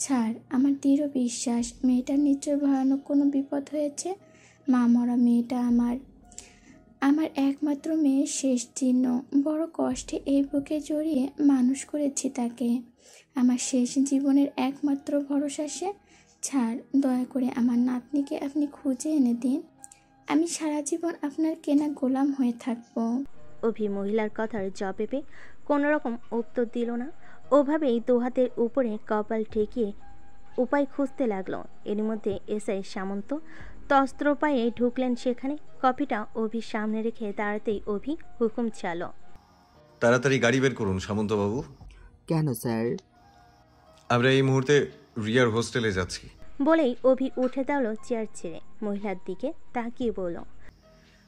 [SPEAKER 9] স্যার, আমার দৃঢ় বিশ্বাস মেয়েটার নিশ্চয় ভয়ানক কোনো বিপদ হয়েছে। মা মরা মেয়েটা আমার একমাত্র মেয়ের শেষ চিহ্ন। বড় কষ্টে এই বুকে জড়িয়ে মানুষ করেছি তাকে। আমার শেষ জীবনের একমাত্র ভরসা সে। স্যার, দয়া করে আমার নাতনিকে আপনি খুঁজে এনে দিন। আমি সারা জীবন আপনার কেনা গোলাম হয়ে থাকবো।
[SPEAKER 2] অভি মহিলার কথার জবাবে কোনো রকম উত্তর দিল না। ওভাবেই দুহাতের উপরে কপাল ঠেকিয়ে উপায় খুঁজতে লাগলো। এর মধ্যে এসআই সামন্ত তস্ত্র পায়ে ঢুকলেন সেখানে। কপিটা অভির সামনে রেখে দাঁড়াতেই অভি হুকুম চালো,
[SPEAKER 3] তাড়াতাড়ি গাড়ি বের করুন সামন্তবাবু।
[SPEAKER 8] কেন স্যার?
[SPEAKER 3] আমরা এই মুহূর্তে রিয়ার হোস্টেলে যাচ্ছি।
[SPEAKER 2] বলেই অভি উঠে দাঁড়ালো চেয়ার ছেড়ে। মহিলার দিকে তাকিয়ে বলল,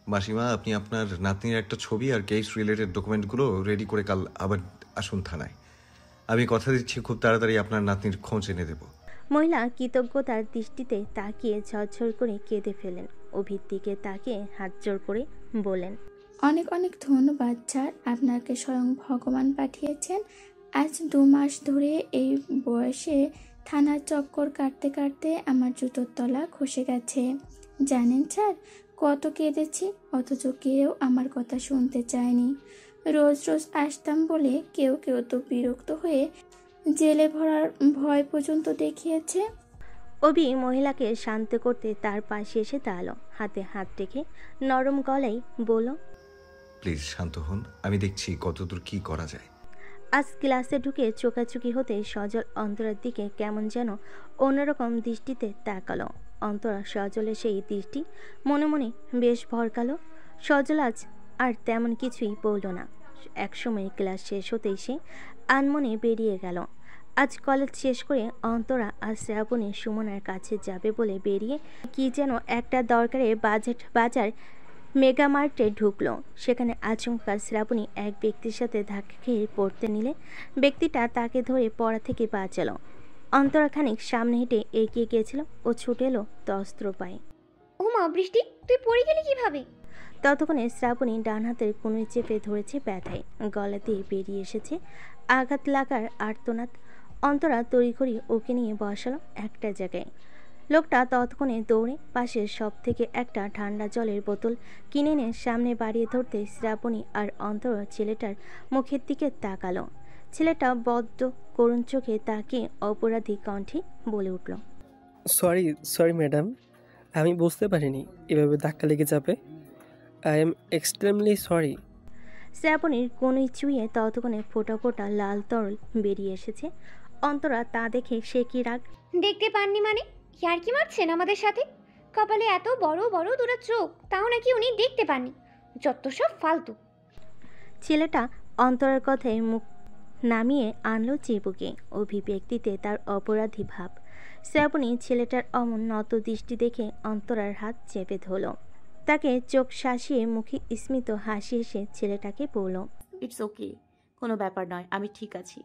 [SPEAKER 3] মাসিমা, আপনি আপনার নাতনির একটা ছবি আর কেস রিলেটেড ডকুমেন্টগুলো রেডি করে কাল আবার আসুন থানায়। আমি কথা দিচ্ছি খুব তাড়াতাড়ি আপনার নাতনির খোঁজ এনে দেব।
[SPEAKER 2] মহিলা কৃতজ্ঞতার দৃষ্টিতে তাকিয়ে ঝরঝর করে কেঁদে ফেলেন। অভির দিকে তাকিয়ে হাত জোর করে বলেন,
[SPEAKER 9] অনেক অনেক ধন্যবাদ স্যার। আপনাকে স্বয়ং ভগবান পাঠিয়েছেন। আজ 2 মাস ধরে এই বয়সে থানার চক্কর কাটতে কাটতে আমার জুতোর তলা খসে গেছে। জানেন স্যার, কত কেঁদেছি, অথচ কেউ আমার কথা শুনতে চায়নি। রোজ রোজ আসতাম বলে কেউ কেউ তো বিরক্ত হয়ে জেলে ভরার ভয় পর্যন্ত দেখিয়েছে।
[SPEAKER 2] অভি মহিলাকে শান্ত করতে তার পাশে এসে দাঁড়ালো। হাতে হাত রেখে নরম গলায় বলল,
[SPEAKER 3] প্লিজ শান্ত হন, আমি দেখছি কতদূর কি করা যায়।
[SPEAKER 2] আজ ক্লাসে ঢুকে চোকাচুকি হতে সজল অন্তরার দিকে কেমন যেন অন্যরকম দৃষ্টিতে তাকালো। অন্তরা সজলের সেই দৃষ্টি মনে মনে বেশ ভরকালো। সজল আজ আর তেমন কিছুই বলল না। একসময় ক্লাস শেষ হতেই সে আনমনে বেরিয়ে গেল। আজ কলেজ শেষ করে অন্তরা আজ শ্রাবণী সুমনার কাছে যাবে বলে বেরিয়ে কি যেন একটা দরকারে বাজার মেগা মার্টে ঢুকলো। সেখানে আচমকা শ্রাবণী এক ব্যক্তির সাথে ধাক্কা খেয়ে পড়তে নিলে ব্যক্তিটা তাকে ধরে পড়া থেকে বাঁচালো। অন্তরা খানিক সামনে হেঁটে এগিয়ে গিয়েছিল ও ছুটে এলো তস্ত্র পায়ে।
[SPEAKER 10] ও মা বৃষ্টি, তুই পড়ে গেলি কিভাবে?
[SPEAKER 2] ততক্ষণে শ্রাবণী ডান হাতের কোনোই চেপে ধরেছে ব্যথায়। গলা দিয়ে বেরিয়ে এসেছে আঘাত লাগার আর্তনাদ। অন্তরা তড়িঘড়ি ওকে নিয়ে বসালো একটা জায়গায়। লোকটা ততক্ষণে দৌড়ে পাশের সব থেকে একটা ঠান্ডা জলের বোতল কিনে এনে সামনে বাড়িয়ে ধরতে শ্রাবণী আর অন্তরা ছেলেটার মুখের দিকে তাকালো। ছেলেটা বড্ড করুণ চোখে তাকিয়ে অপরাধী কণ্ঠে বলে উঠল,
[SPEAKER 11] সরি ম্যাডাম, আমি বুঝতে পারিনি এভাবে ধাক্কা লেগে যাবে। I am extremely sorry.
[SPEAKER 2] শ্রাবণীর কোনোই চুইয়ে ততক্ষণে ফোটা ফোটা লাল তরল বেরিয়ে এসেছে। অন্তরা তা দেখে সে কি রাগ।
[SPEAKER 10] দেখতে পাননি মানে? ইয়ার্কি মারছেন আমাদের সাথে? কপালে এত বড় বড় দুটো চোখ, তাও নাকি উনি দেখতে পাননি। যত সব ফালতু।
[SPEAKER 2] ছেলেটা অন্তরার কথায় মুখ নামিয়ে আনলো চিবুকে। অভিব্যক্তিতে তার অপরাধী ভাব। শ্রাবণী ছেলেটার অমন নত দৃষ্টি দেখে অন্তরার হাত চেপে ধরল। তাকে চোখ শাসিয়ে মুখে স্মিত হাসি এসে ছেলেটাকে বলল,
[SPEAKER 6] ইটস ওকে, কোনো ব্যাপার নয়, আমি ঠিক আছি।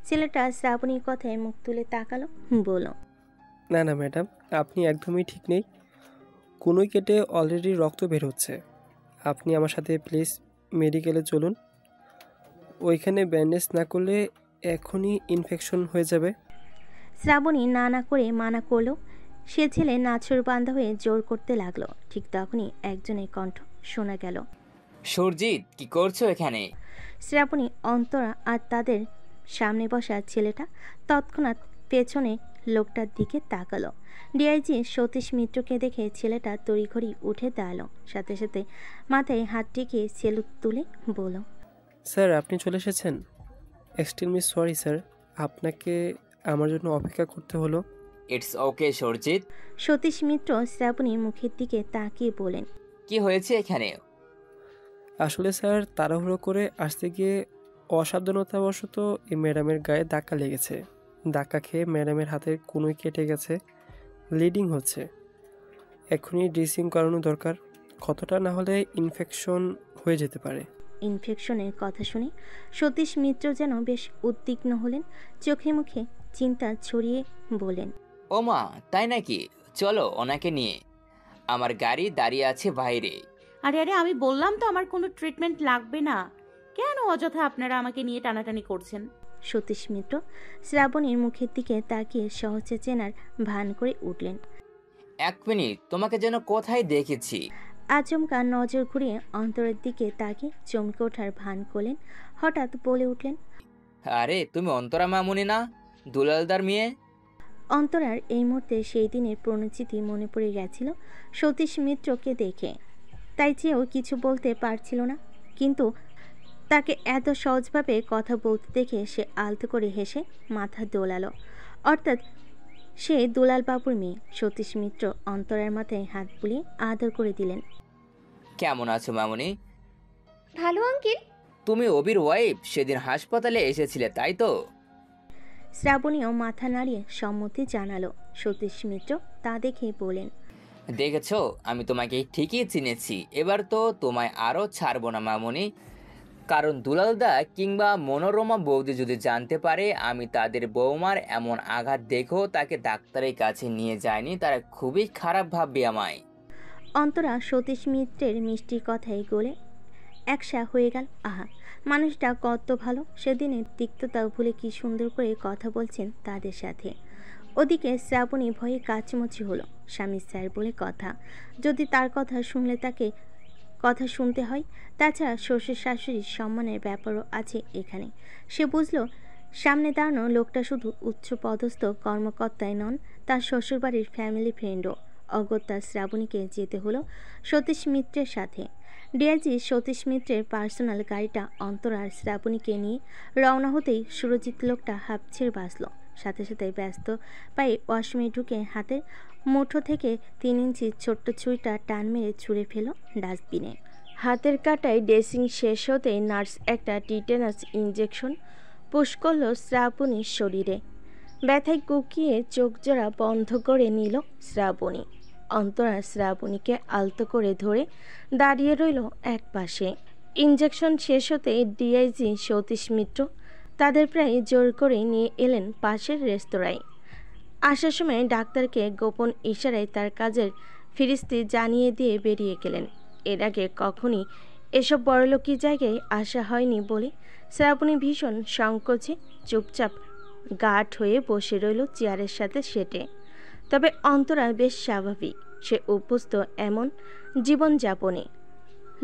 [SPEAKER 2] ছেলেটা শ্রাবণীর কথায় মুখ তুলে তাকালো, বলল,
[SPEAKER 11] না না ম্যাডাম, আপনি একদমই ঠিক নেই। কোনোই কেটে অলরেডি রক্ত বের হচ্ছে। আপনি আমার সাথে প্লিজ মেডিকেলে চলুন। ওইখানে ব্যান্ডেজ না করলে এখনই ইনফেকশন হয়ে যাবে।
[SPEAKER 2] শ্রাবণী না না করে মানা করলো। সে ছেলে নাছোড়বান্দা হয়ে জোর করতে লাগলো। ঠিক তখনই একজনের কণ্ঠ শোনা গেল,
[SPEAKER 12] সুরজিৎ, কি করছো এখানে?
[SPEAKER 2] শ্রাবণী, অন্তরা আর তাদের সামনে বসা ছেলেটা তৎক্ষণাৎ পেছনে লোকটার দিকে তাকালো। ডিআইজি সতীশ মিত্রকে দেখে ছেলেটা তড়িঘড়ি উঠে দাঁড়ালো। সাথে সাথে মাথায় হাত টিকিয়ে সেলুট তুলে বলল,
[SPEAKER 11] স্যার, আপনি চলে এসেছেন। এক্সট্রিমলি সরি স্যার, আপনাকে আমার জন্য অপেক্ষা করতে হলো।
[SPEAKER 12] It's okay Surajit.
[SPEAKER 2] সতীশ মিত্র শ্রাবণীর মুখের দিকে তাকিয়ে বলেন,
[SPEAKER 12] কি হয়েছে এখানে?
[SPEAKER 11] আসলে স্যার, তাড়াহুড়ো করে আসতে গিয়ে অসাবধানতাবশত এই ম্যাডামের গায়ে ধাক্কা লেগেছে। ধাক্কা খেয়ে ম্যাডামের হাতের কোনোই কেটে গেছে, ব্লিডিং হচ্ছে। এখনই ড্রেসিং করানো দরকার। কতটা না হলে ইনফেকশন হয়ে যেতে পারে।
[SPEAKER 2] ইনফেকশনের কথা শুনে সতীশ মিত্র যেন বেশ উদ্বিগ্ন হলেন। চোখে মুখে চিন্তা ছড়িয়ে বলেন,
[SPEAKER 12] ও মা, তাই নাকি? চলো ওনাকে নিয়ে, আমার গাড়ি দাঁড়িয়ে আছে বাইরে।
[SPEAKER 6] আরে আরে, আমি বললাম তো আমার কোনো ট্রিটমেন্ট লাগবে না। কেন অযথা আপনারা আমাকে নিয়ে টানাটানি করছেন?
[SPEAKER 2] সতীশ মিত্র শ্রাবণীর মুখের দিকে তাকিয়ে সহজে চেনার ভান করে উঠলেন।
[SPEAKER 12] এক মিনিট, তোমাকে যেন কোথায় দেখেছি।
[SPEAKER 2] আচমকা নজর ঘুরিয়ে অন্তরের দিকে তাকিয়ে চমকে ওঠার ভান করলেন। হঠাৎ বলে উঠলেন,
[SPEAKER 12] আরে তুমি অন্তরা মামুনি না, দুলালদার মেয়ে?
[SPEAKER 2] অন্তরার এই মুহূর্তে সেই দিনের পরিচিতি মনে পড়ে গেছিল সতীশ মিত্রকে দেখে। তাই চেয়েও কিছু বলতে পারছিল না, কিন্তু তাকে এত সহজভাবে কথা বলতে দেখে সে আলতো করে হেসে মাথা দোলালো। অর্থাৎ সে দুলালবাবুর মেয়ে। সতীশ মিত্র অন্তরার মাথায় হাত বুলিয়ে আদর করে দিলেন।
[SPEAKER 12] কেমন আছো মামুনি?
[SPEAKER 10] ভালো আঙ্কেল।
[SPEAKER 12] তুমি অবির ওয়াইফ, সেদিন হাসপাতালে এসেছিলে তাই তো?
[SPEAKER 2] শ্রাবণীও মাথা নাড়িয়ে সম্মতি জানালো। সতীশ মিত্র তা দেখে বলেন,
[SPEAKER 12] দেখেছো, আমি তোমাকে ঠিকই চিনেছি। এবার তো তোমায় আরও ছাড়বো না মামুনি, কারণ দুলালদা কিংবা মনোরমা বৌদি যদি জানতে পারে আমি তাদের বৌমার এমন আঘাত দেখো তাকে ডাক্তারের কাছে নিয়ে যায়নি, তারা খুবই খারাপ ভাববে আমায়।
[SPEAKER 2] অন্তরা সতীশ মিত্রের মিষ্টি কথায় গলে একসা হয়ে গেল। আহা, মানুষটা কত ভালো! সেদিনের তিক্ততাও ভুলে কি সুন্দর করে কথা বলছেন তাদের সাথে। ওদিকে শ্রাবণী ভয়ে কাচমুচি হলো। স্বামী স্যার বলে কথা, যদি তার কথা শুনলে তাকে কথা শুনতে হয়। তাছাড়া শ্বশুর শাশুড়ির সম্মানের ব্যাপারও আছে এখানে। সে বুঝল সামনে দাঁড়ানো লোকটা শুধু উচ্চপদস্থ কর্মকর্তাই নন, তার শ্বশুরবাড়ির ফ্যামিলি ফ্রেন্ডও। অগত্যা শ্রাবণীকে যেতে হলো সতীশ মিত্রের সাথে। ডিআইজি সতীশ মিত্রের পার্সোনাল গাড়িটা অন্তরা আর শ্রাবণীকে নিয়ে রওনা হতেই সুরজিৎ লোকটা হাঁপ ছেড়ে বাঁচল। সাথে সাথে ব্যস্ত পায়ে ওয়াশরুমে ঢুকে হাতের মুঠো থেকে 3 ইঞ্চি ছোট্ট ছুরিটা টান মেরে ছুঁড়ে ফেল ডাস্টবিনে। হাতের কাটায় ড্রেসিং শেষ হতেই নার্স একটা টিটেনাস ইঞ্জেকশন পুশ করল শ্রাবণীর শরীরে। ব্যথায় কুকিয়ে চোখ জোড়া বন্ধ করে নিল শ্রাবণী। অন্তরা শ্রাবণীকে আলতো করে ধরে দাঁড়িয়ে রইল এক পাশে। ইঞ্জেকশন শেষ হতে ডিআইজি সতীশ মিত্র তাদের প্রায় জোর করে নিয়ে এলেন পাশের রেস্তোরাঁয়। আসার সময় ডাক্তারকে গোপন ইশারায় তার কাজের ফিরিস্তি জানিয়ে দিয়ে বেরিয়ে গেলেন। এর আগে কখনই এসব বড়লোকি জায়গায় আসা হয়নি বলে শ্রাবণী ভীষণ সংকোচে চুপচাপ গাঢ় হয়ে বসে রইল চেয়ারের সাথে সেটে। তবে অন্তরা বেশ স্বাভাবিক। সে অভ্যস্ত এমন জীবনযাপনে।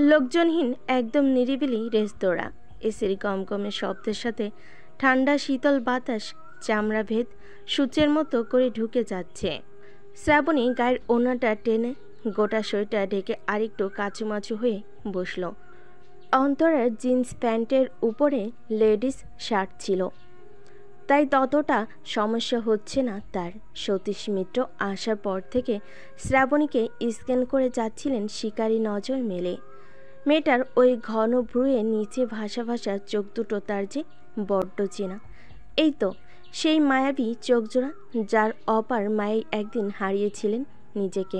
[SPEAKER 2] লোকজনহীন একদম নিরিবিলি রেস্তোরাঁ। এসির গমগমে শব্দের সাথে ঠান্ডা শীতল বাতাস চামড়া ভেদ সূচের মতো করে ঢুকে যাচ্ছে। শ্রাবণী গায়ের ওড়নাটা টেনে গোটা শরীরটা ঢেকে আরেকটু কাচুমাচু হয়ে বসল। অন্তরার জিন্স প্যান্টের উপরে লেডিস শার্ট ছিল। তাই ততটা সমস্যা হচ্ছে না তার। সতীশ মিত্র আসার পর থেকে শ্রাবণীকে স্ক্যান করে যাচ্ছিলেন শিকারী নজর মেলে। মেয়েটার ওই ঘন ভ্রুয়ে নিচে ভাসা ভাসা চোখ দুটো তার যে বড্ড চেনা। এই তো সেই মায়াবী চোখজোড়া যার অপার মায়ে একদিন হারিয়েছিলেন নিজেকে।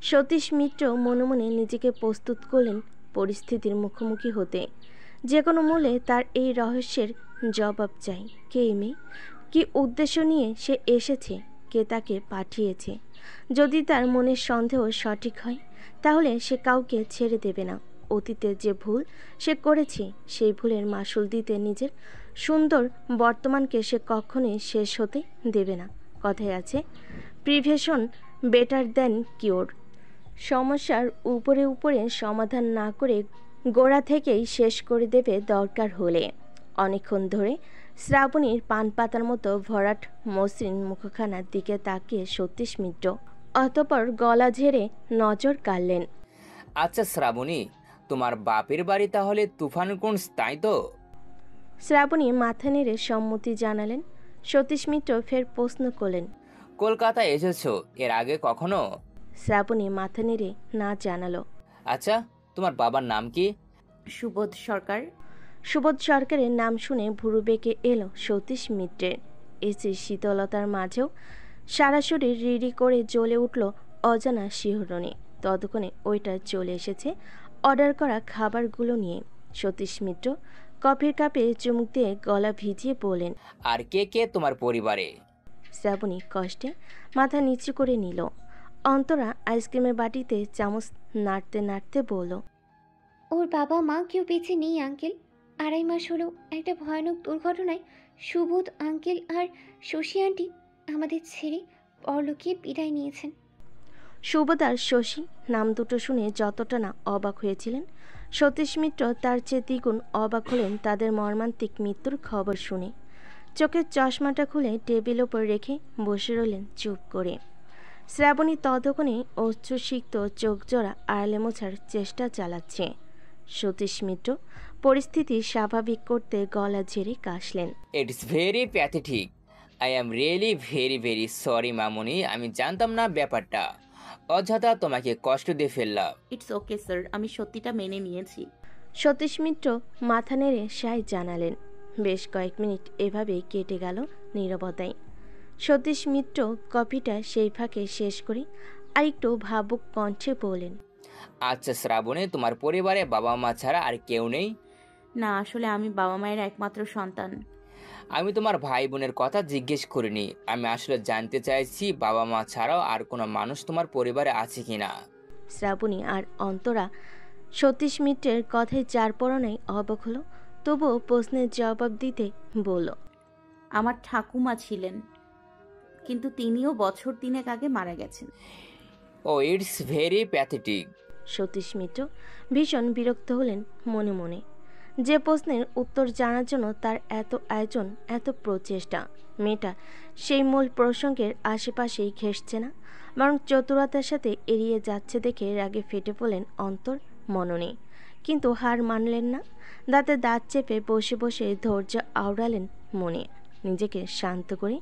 [SPEAKER 2] সতীশ মিত্র মনে মনে নিজেকে প্রস্তুত করলেন পরিস্থিতির মুখোমুখি হতে। যে কোনো মূল্যে তার এই রহস্যের জবাব চাই। কে এই মেয়ে? কী উদ্দেশ্য নিয়ে সে এসেছে? কে তাকে পাঠিয়েছে? যদি তার মনের সন্দেহ সঠিক হয় তাহলে সে কাউকে ছেড়ে দেবে না। অতীতে যে ভুল সে করেছে সেই ভুলের মাসুল দিতে নিজের সুন্দর বর্তমানকে সে কখনোই শেষ হতে দেবে না। কথায় আছে, প্রিভেশন বেটার দ্যান কিওর। সমস্যার উপরে উপরে সমাধান না করে গোড়া থেকেই শেষ করে দেবে দরকার হলে। অনেকক্ষণ ধরে শ্রাবণীর পান পাতার মতো ভরাট মসৃণ মুখখানার দিকে তাকিয়ে সতীশ মিত্র অতপর গলা ঝেড়ে নজর কাড়লেন।
[SPEAKER 12] আচ্ছা শ্রাবণী, তোমার বাপের বাড়ি তাহলে তুফানগঞ্জ, তাই তো?
[SPEAKER 2] শ্রাবণী মাথা নেড়ে সম্মতি জানালেন। সতীশ মিত্র ফের প্রশ্ন করলেন,
[SPEAKER 12] কলকাতা এসেছো এর আগে কখনো?
[SPEAKER 2] শ্রাবণী মাথা নেড়ে না জানালো।
[SPEAKER 12] আচ্ছা, তোমার বাবার নাম কি?
[SPEAKER 6] সুবোধ সরকার।
[SPEAKER 2] সুবোধ সরকারের নাম শুনে ভুরু বেঁকে এলো সতীশ মিত্রের। এসে শীতলতার মাঝেও সারা শরীর রিড়ি করে জ্বলে উঠল অজানা শিহরণে। ততক্ষণে ওইটা চলে এসেছে অর্ডার করা খাবারগুলো নিয়ে। সতীশ মিত্র কফির কাপে চুমুক দিয়ে গলা ভিজিয়ে বলেন,
[SPEAKER 12] আর কে কে তোমার পরিবারে?
[SPEAKER 2] শ্রাবণী কষ্টে মাথা নিচু করে নিল। অন্তরা আইসক্রিমের বাটিতে চামচ নাড়তে নাড়তে বলল,
[SPEAKER 10] ওর বাবা মা কেউ বেঁচে নেই আঙ্কেল। 2.5 মাস হলো একটা ভয়ানক দুর্ঘটনায় সুবোধ আঙ্কেল আর শশী আন্টি আমাদের ছেড়ে পরলোকে বিদায় নিয়েছেন।
[SPEAKER 2] সুবোধ আর শশী নাম দুটো শুনে যতটা না অবাক হয়েছিলেন, সতীশ মিত্র তার চেয়ে দ্বিগুণ অবাক হলেন তাদের মর্মান্তিক মৃত্যুর খবর শুনে। চোখের চশমাটা খুলে টেবিল ওপর রেখে বসে রইলেন চুপ করে। শ্রাবণী ততক্ষণে অশ্রুসিক্ত চোখ জোড়া আড়ালে মোছার চেষ্টা চালাচ্ছে। সতীশ মিত্র পরিস্থিতি স্বাভাবিক করতে গলা ঝেড়ে কাশলেন।
[SPEAKER 12] It's very pathetic. I am really very very sorry মামুনি, আমি জানতাম না ব্যাপারটা। অযথা তোমাকে কষ্ট দিয়ে ফেললাম।
[SPEAKER 6] ইটস ওকে স্যার, আমি সত্যিটা মেনে নিয়েছি।
[SPEAKER 2] সতীশ মিত্র মাথা নেড়ে সায় জানালেন। বেশ কয়েক মিনিট এভাবে কেটে গেল নীরবতায়। সতীশ মিত্র কফিটা সেই ফাঁকে শেষ করে আরেকটু ভাবুক কণ্ঠে বললেন,
[SPEAKER 12] আচ্ছা শ্রাবণী, তোমার পরিবারে বাবা মা ছাড়া আর কেউ নেই?
[SPEAKER 6] না, আসলে আমি বাবা মায়ের একমাত্র সন্তান।
[SPEAKER 12] আমি তোমার ভাই বোনের কথা জিজ্ঞেস করিনি, আমি আসলে জানতে চাইছি বাবা মা ছাড়াও আর কোনো মানুষ তোমার পরিবারে আছে কিনা।
[SPEAKER 2] শ্রাবণী আর অন্তরা সতীশ মিত্রের কথায় যার পরনাই অবাক হলো, তবুও প্রশ্নের জবাব দিতে বলল,
[SPEAKER 6] আমার ঠাকুমা ছিলেন, কিন্তু তিনিও বছর 3 আগে মারা গেছেন।
[SPEAKER 12] ও ইটস ভেরি প্যাথেটিক।
[SPEAKER 2] সতীশ মিত্র ভীষণ বিরক্ত হলেন মনে মনে। যে প্রশ্নের উত্তর জানার জন্য তার এত আয়োজন, এত প্রচেষ্টা, মেয়েটা সেই মূল প্রসঙ্গের আশেপাশেই ঘেঁষছে না, বরং চতুরতার সাথে এড়িয়ে যাচ্ছে দেখে রাগে ফেটে পড়লেন অন্তর মননে। কিন্তু হার মানলেন না। দাঁতে দাঁত চেপে বসে বসে ধৈর্য আওড়ালেন মনে। নিজেকে শান্ত করে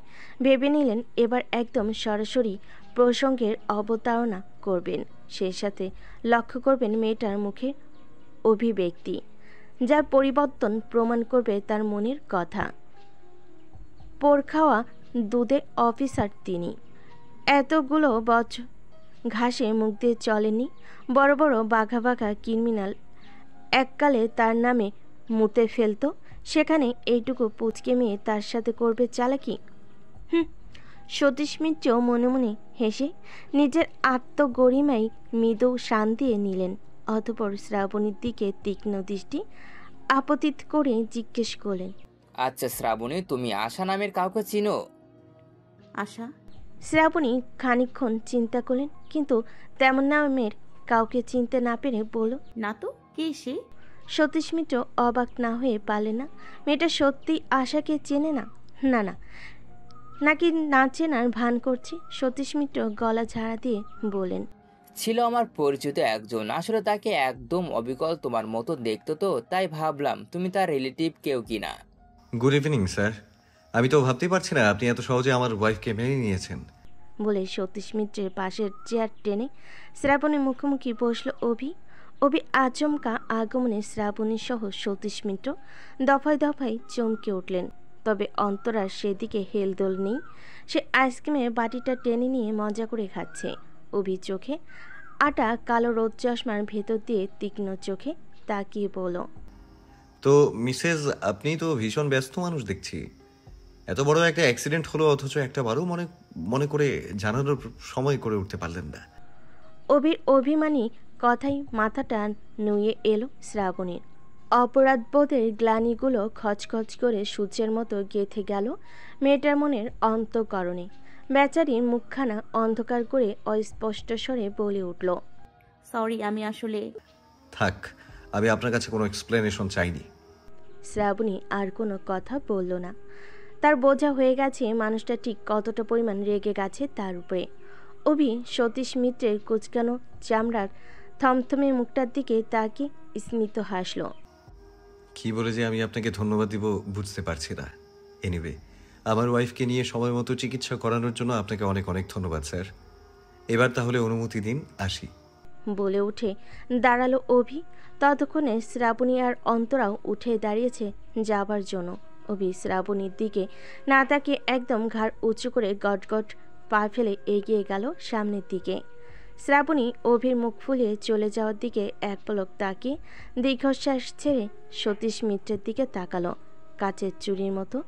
[SPEAKER 2] ভেবে নিলেন এবার একদম সরাসরি প্রসঙ্গের অবতারণা করবেন। সেই সাথে লক্ষ্য করবেন মেয়েটার মুখে অভিব্যক্তি, যার পরিবর্তন প্রমাণ করবে তার মনের কথা। পোড় খাওয়া দুধে অফিসার তিনি। এতগুলো বছর ঘাসে মুখ দিয়ে চলেনি। বড় বড় বাঘা বাঘা ক্রিমিনাল এককালে তার নামে মুতে ফেলতো, সেখানে এইটুকু পুচকে মেয়ে তার সাথে করবে চালাকি। সতীশ মিত্র মনে মনে হেসে নিজের আত্মগরিমায় মৃদু শান দিয়ে নিলেন। অতঃপর শ্রাবণীর দিকে তীক্ষ্ণ দৃষ্টি আপতিত করে জিজ্ঞেস করলেন,
[SPEAKER 12] আচ্ছা শ্রাবণী, তুমি আশা নামের কাউকে চিনো?
[SPEAKER 6] আশা?
[SPEAKER 2] শ্রাবণী খানিকক্ষণ চিন্তা করলেন, কিন্তু তেমন নামের কাউকে চিনতে না পেরে বলল,
[SPEAKER 6] না তো, কে সে?
[SPEAKER 2] সতীশ মিত্র অবাক না হয়ে পারলেন না। মেয়েটা সত্যি আশাকে চেনে না? না না, নাকি না চেনার ভান করছে? সতীশ মিত্র গলা ঝাড়া দিয়ে বলেন,
[SPEAKER 12] ছিল আমার পরিচিত একজন, আসলে তাকে একদম অবিকল তোমার মতো দেখতো, তো তাই ভাবলাম তুমি তার রিলেটিভ কেউ কিনা।
[SPEAKER 3] Good evening sir. আমি তো ভাবতেই পারছি না আপনি এত সহজে আমার ওয়াইফকে মেনে নিয়েছেন।
[SPEAKER 2] বলে সতীশ মিত্রের পাশের চেয়ার টেনে শ্রাবণীর মুখোমুখি বসল অভি। অভি আচমকা আগমনে শ্রাবণী সহ সতীশ মিত্র দফায় দফায় চমকে উঠলেন। তবে অন্তরার সেদিকে হেলদোল নেই। সে আইসক্রিমের বাটিটা টেনে নিয়ে মজা করে খাচ্ছে। অভি চোখে আটা কালো রোদ চশমার ভেতর দিয়ে তীক্ষ্ণ চোখে তাকিয়ে বলল,
[SPEAKER 3] তো মিসেস, আপনি তো ভীষণ ব্যস্ত মানুষ দেখছি। এত বড় একটা অ্যাক্সিডেন্ট হলো অথচ একটা বারও মনে মনে করে জানানোর সময় করে উঠতে পারলেন না।
[SPEAKER 2] অভির অভিমানী কথাই মাথাটা নুয়ে এলো শ্রাবণীর। অপরাধবোধের গ্লানিগুলো খচখচ করে সূর্যের মতো গেঁথে গেল মেয়েটার মনের অন্তঃকরণে। বেচারির মুখখানা অন্ধকার করে অস্পষ্ট স্বরে বলে উঠল,
[SPEAKER 6] সরি, আমি আসলে।
[SPEAKER 3] থাক, আমি আপনার কাছে কোনো এক্সপ্লেনেশন চাইনি।
[SPEAKER 2] শ্রাবণী আর কোনো কথা বলল না। তার বোঝা হয়ে গেছে মানুষটা ঠিক কতটা পরিমাণ রেগে গেছে তার উপরে। অভি সতীশ মিত্রের কুচকানো চামড়ার থমথমে মুখটার দিকে তাকে স্মিত হাসল।
[SPEAKER 3] কি বলে যে আমি আপনাকে ধন্যবাদ দিব বুঝতে পারছি না। এনিওয়ে, আমার ওয়াইফকে নিয়ে সময় মতো চিকিৎসা করানোর জন্য আপনাকে অনেক অনেক ধন্যবাদ স্যার। এবার তাহলে অনুমতি দিন, আসি।
[SPEAKER 2] বলে উঠে দাঁড়ালো অভি। ততক্ষণে শ্রাবণী আর অন্তরাও উঠে দাঁড়িয়েছে যাবার জন্য। অভি শ্রাবণীর দিকে না তাকিয়ে একদম ঘাড় উঁচু করে গটগট পা ফেলে এগিয়ে গেল সামনের দিকে। শ্রাবণী অভির মুখ ফুলিয়ে চলে যাওয়ার দিকে এক পলক তাকিয়ে দীর্ঘশ্বাস ছেড়ে সতীশ মিত্রের দিকে তাকালো। কাচের চুরির মতো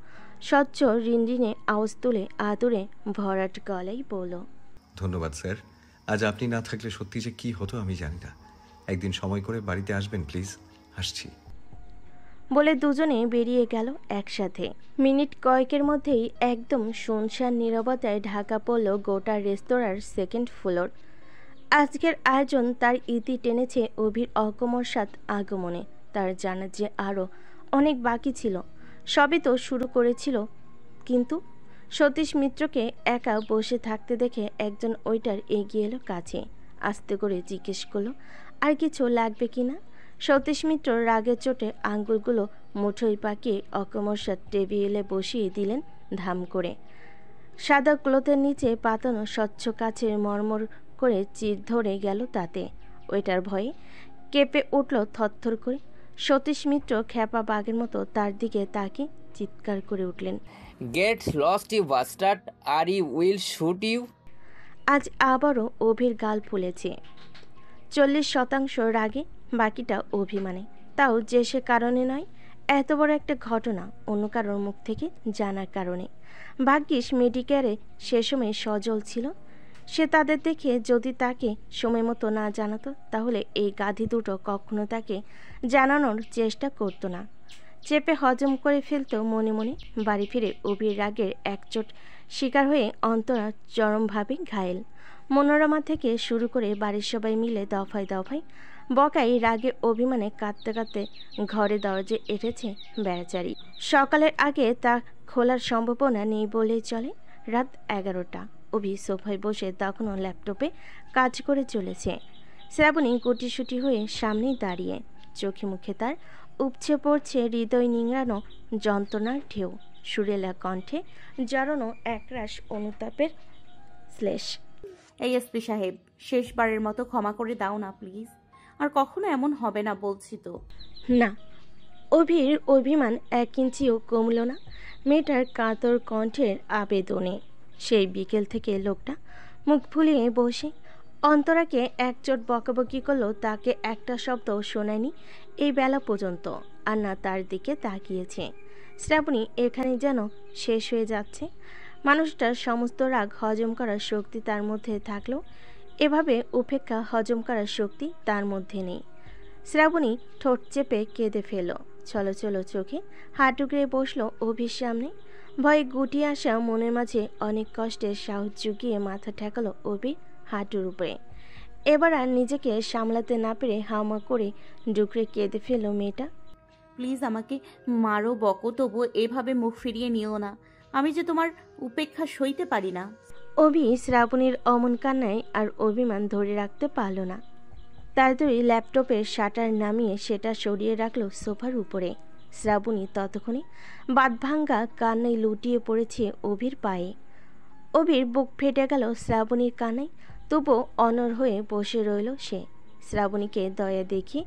[SPEAKER 2] স্বচ্ছ রিনরিনে আওয়াজ তুলে আদুরে ভরাট গলায় বলল,
[SPEAKER 3] ধন্যবাদ স্যার। আজ আপনি না থাকলে সত্যি যে কি হতো আমি জানি না। একদিন সময় করে বাড়িতে আসবেন প্লিজ। আসছি।
[SPEAKER 2] বলে দুজনে বেরিয়ে গেল একসাথে। মিনিট কয়েকের মধ্যেই একদম শুনশান নীরবতায় ঢাকা পড়ল গোটা রেস্তোরাঁর সেকেন্ড ফ্লোর। আজকের আয়োজন তার ইতি টেনেছে অভির অকমরসাত আগমনে। তার জানা যে আরও অনেক বাকি ছিল। সবই তো শুরু করেছিল, কিন্তু সতীশ মিত্রকে একা বসে থাকতে দেখে একজন ওয়েটার এগিয়ে এলো কাছে। আস্তে করে জিজ্ঞেস করলো, আর কিছু লাগবে কিনা? সতীশ মিত্র রাগের চোটে আঙ্গুলগুলো মুঠোয় পাকিয়ে অকমরসাত টেবিলে বসিয়ে দিলেন ধাম করে। সাদা ক্লোথের নিচে পাতানো স্বচ্ছ কাচের মর্মর করে চির ধরে গেল তাতে। ওইটার ভয়ে কেঁপে উঠল থরথর করে। সতীশ মিত্র খ্যাপা বাঘের মতো তার দিকে তাকিয়ে চিৎকার করে উঠলেন,
[SPEAKER 12] গেট লস্ট ইউ বাস্টার্ড, আর ই উইল শুট ইউ।
[SPEAKER 2] আজ আবারও অভির গাল ফুলেছে। 40% রাগে, বাকিটা অভিমানে। তাও যে সে কারণে নয়, এত বড় একটা ঘটনা অন্য কারোর মুখ থেকে জানার কারণে। ভাগ্যিস মেডিকেয়ারে সে সময় সজল ছিল। সে তাদের দেখে যদি তাকে সময় মতো না জানাতো তাহলে এই গাধি দুটো কখনো তাকে জানানোর চেষ্টা করতো না। চেপে হজম করে ফেলতো মনে মনে। বাড়ি ফিরে অভির রাগের একচোট শিকার হয়ে অন্তরা চরমভাবে ঘায়েল। মনোরমা থেকে শুরু করে বাড়ির সবাই মিলে দফায় দফায় বকাই রাগে অভিমানে কাঁদতে কাঁদতে ঘরে দরজে এঁটেছে বেচারি। সকালের আগে তা খোলার সম্ভাবনা নেই বলেই চলে। রাত 11টা। অভি সোফায় বসে তখনও ল্যাপটপে কাজ করে চলেছে। শ্রাবণী গুটিসুটি হয়ে সামনেই দাঁড়িয়ে। চোখে মুখে তার উপচে পড়ছে হৃদয় নিংড়ানো যন্ত্রণার ঢেউ। সুরেলা কণ্ঠে জড়ানো একরাশ অনুতাপের শ্লেষ।
[SPEAKER 6] এই এসপি সাহেব, শেষবারের মতো ক্ষমা করে দাও না প্লিজ। আর কখনো এমন হবে না বলছি তো।
[SPEAKER 2] না। অভির অভিমান 1 ইঞ্চিও কমল না মেয়েটার কাতর কণ্ঠের আবেদনে। সেই বিকেল থেকে লোকটা মুখ ফুলিয়ে বসে অন্তরাকে একচোট বকাবকি করলো, তাকে একটা শব্দও শোনায়নি এই বেলা পর্যন্ত। আর না তার দিকে তাকিয়েছে। শ্রাবণী এখানে যেন শেষ হয়ে যাচ্ছে। মানুষটার সমস্ত রাগ হজম করার শক্তি তার মধ্যে থাকলেও এভাবে উপেক্ষা হজম করার শক্তি তার মধ্যে নেই। শ্রাবণী ঠোঁট চেপে কেঁদে ফেল। চলো চলো চোখে হাঁটুকড়ে বসলো অভির সামনে। ভয়ে গুটিয়ে আসা মনের মাঝে অনেক কষ্টে সাহস জুগিয়ে মাথা ঠেকালো অভির হাঁটুর উপরে। এবার আর নিজেকে সামলাতে না পেরে হামা করে ডুকরে কেঁদে ফেলল মেয়েটা।
[SPEAKER 6] প্লিজ আমাকে মারো বকো, তবু এভাবে মুখ ফিরিয়ে নিও না। আমি যে তোমার উপেক্ষা সইতে পারি না।
[SPEAKER 2] অভি শ্রাবণীর অমন কান্নায় আর অভিমান ধরে রাখতে পারল না। তাড়াতাড়ি ল্যাপটপের শাটার নামিয়ে সেটা সরিয়ে রাখলো সোফার উপরে। এবার আর নিজেকে সামলাতে না পেরে হামা করে ডুকরে কেঁদে ফেলল মেয়েটা। প্লিজ আমাকে মারো বকো, তবু এভাবে মুখ ফিরিয়ে নিও না। আমি যে তোমার উপেক্ষা সইতে পারি না। অভি শ্রাবণীর অমন কান্নায় আর অভিমান ধরে রাখতে পারল না। তাড়াতাড়ি ল্যাপটপের শাটার নামিয়ে সেটা সরিয়ে রাখলো সোফার উপরে। শ্রাবণী ততক্ষণে বাঁধভাঙ্গা কান্নায় লুটিয়ে পড়েছে অভির পায়ে। অভির বুক ফেটে গেল শ্রাবণীর কান্নায়, তবুও অনড় হয়ে বসে রইল সে। শ্রাবণীকে দয়া দেখে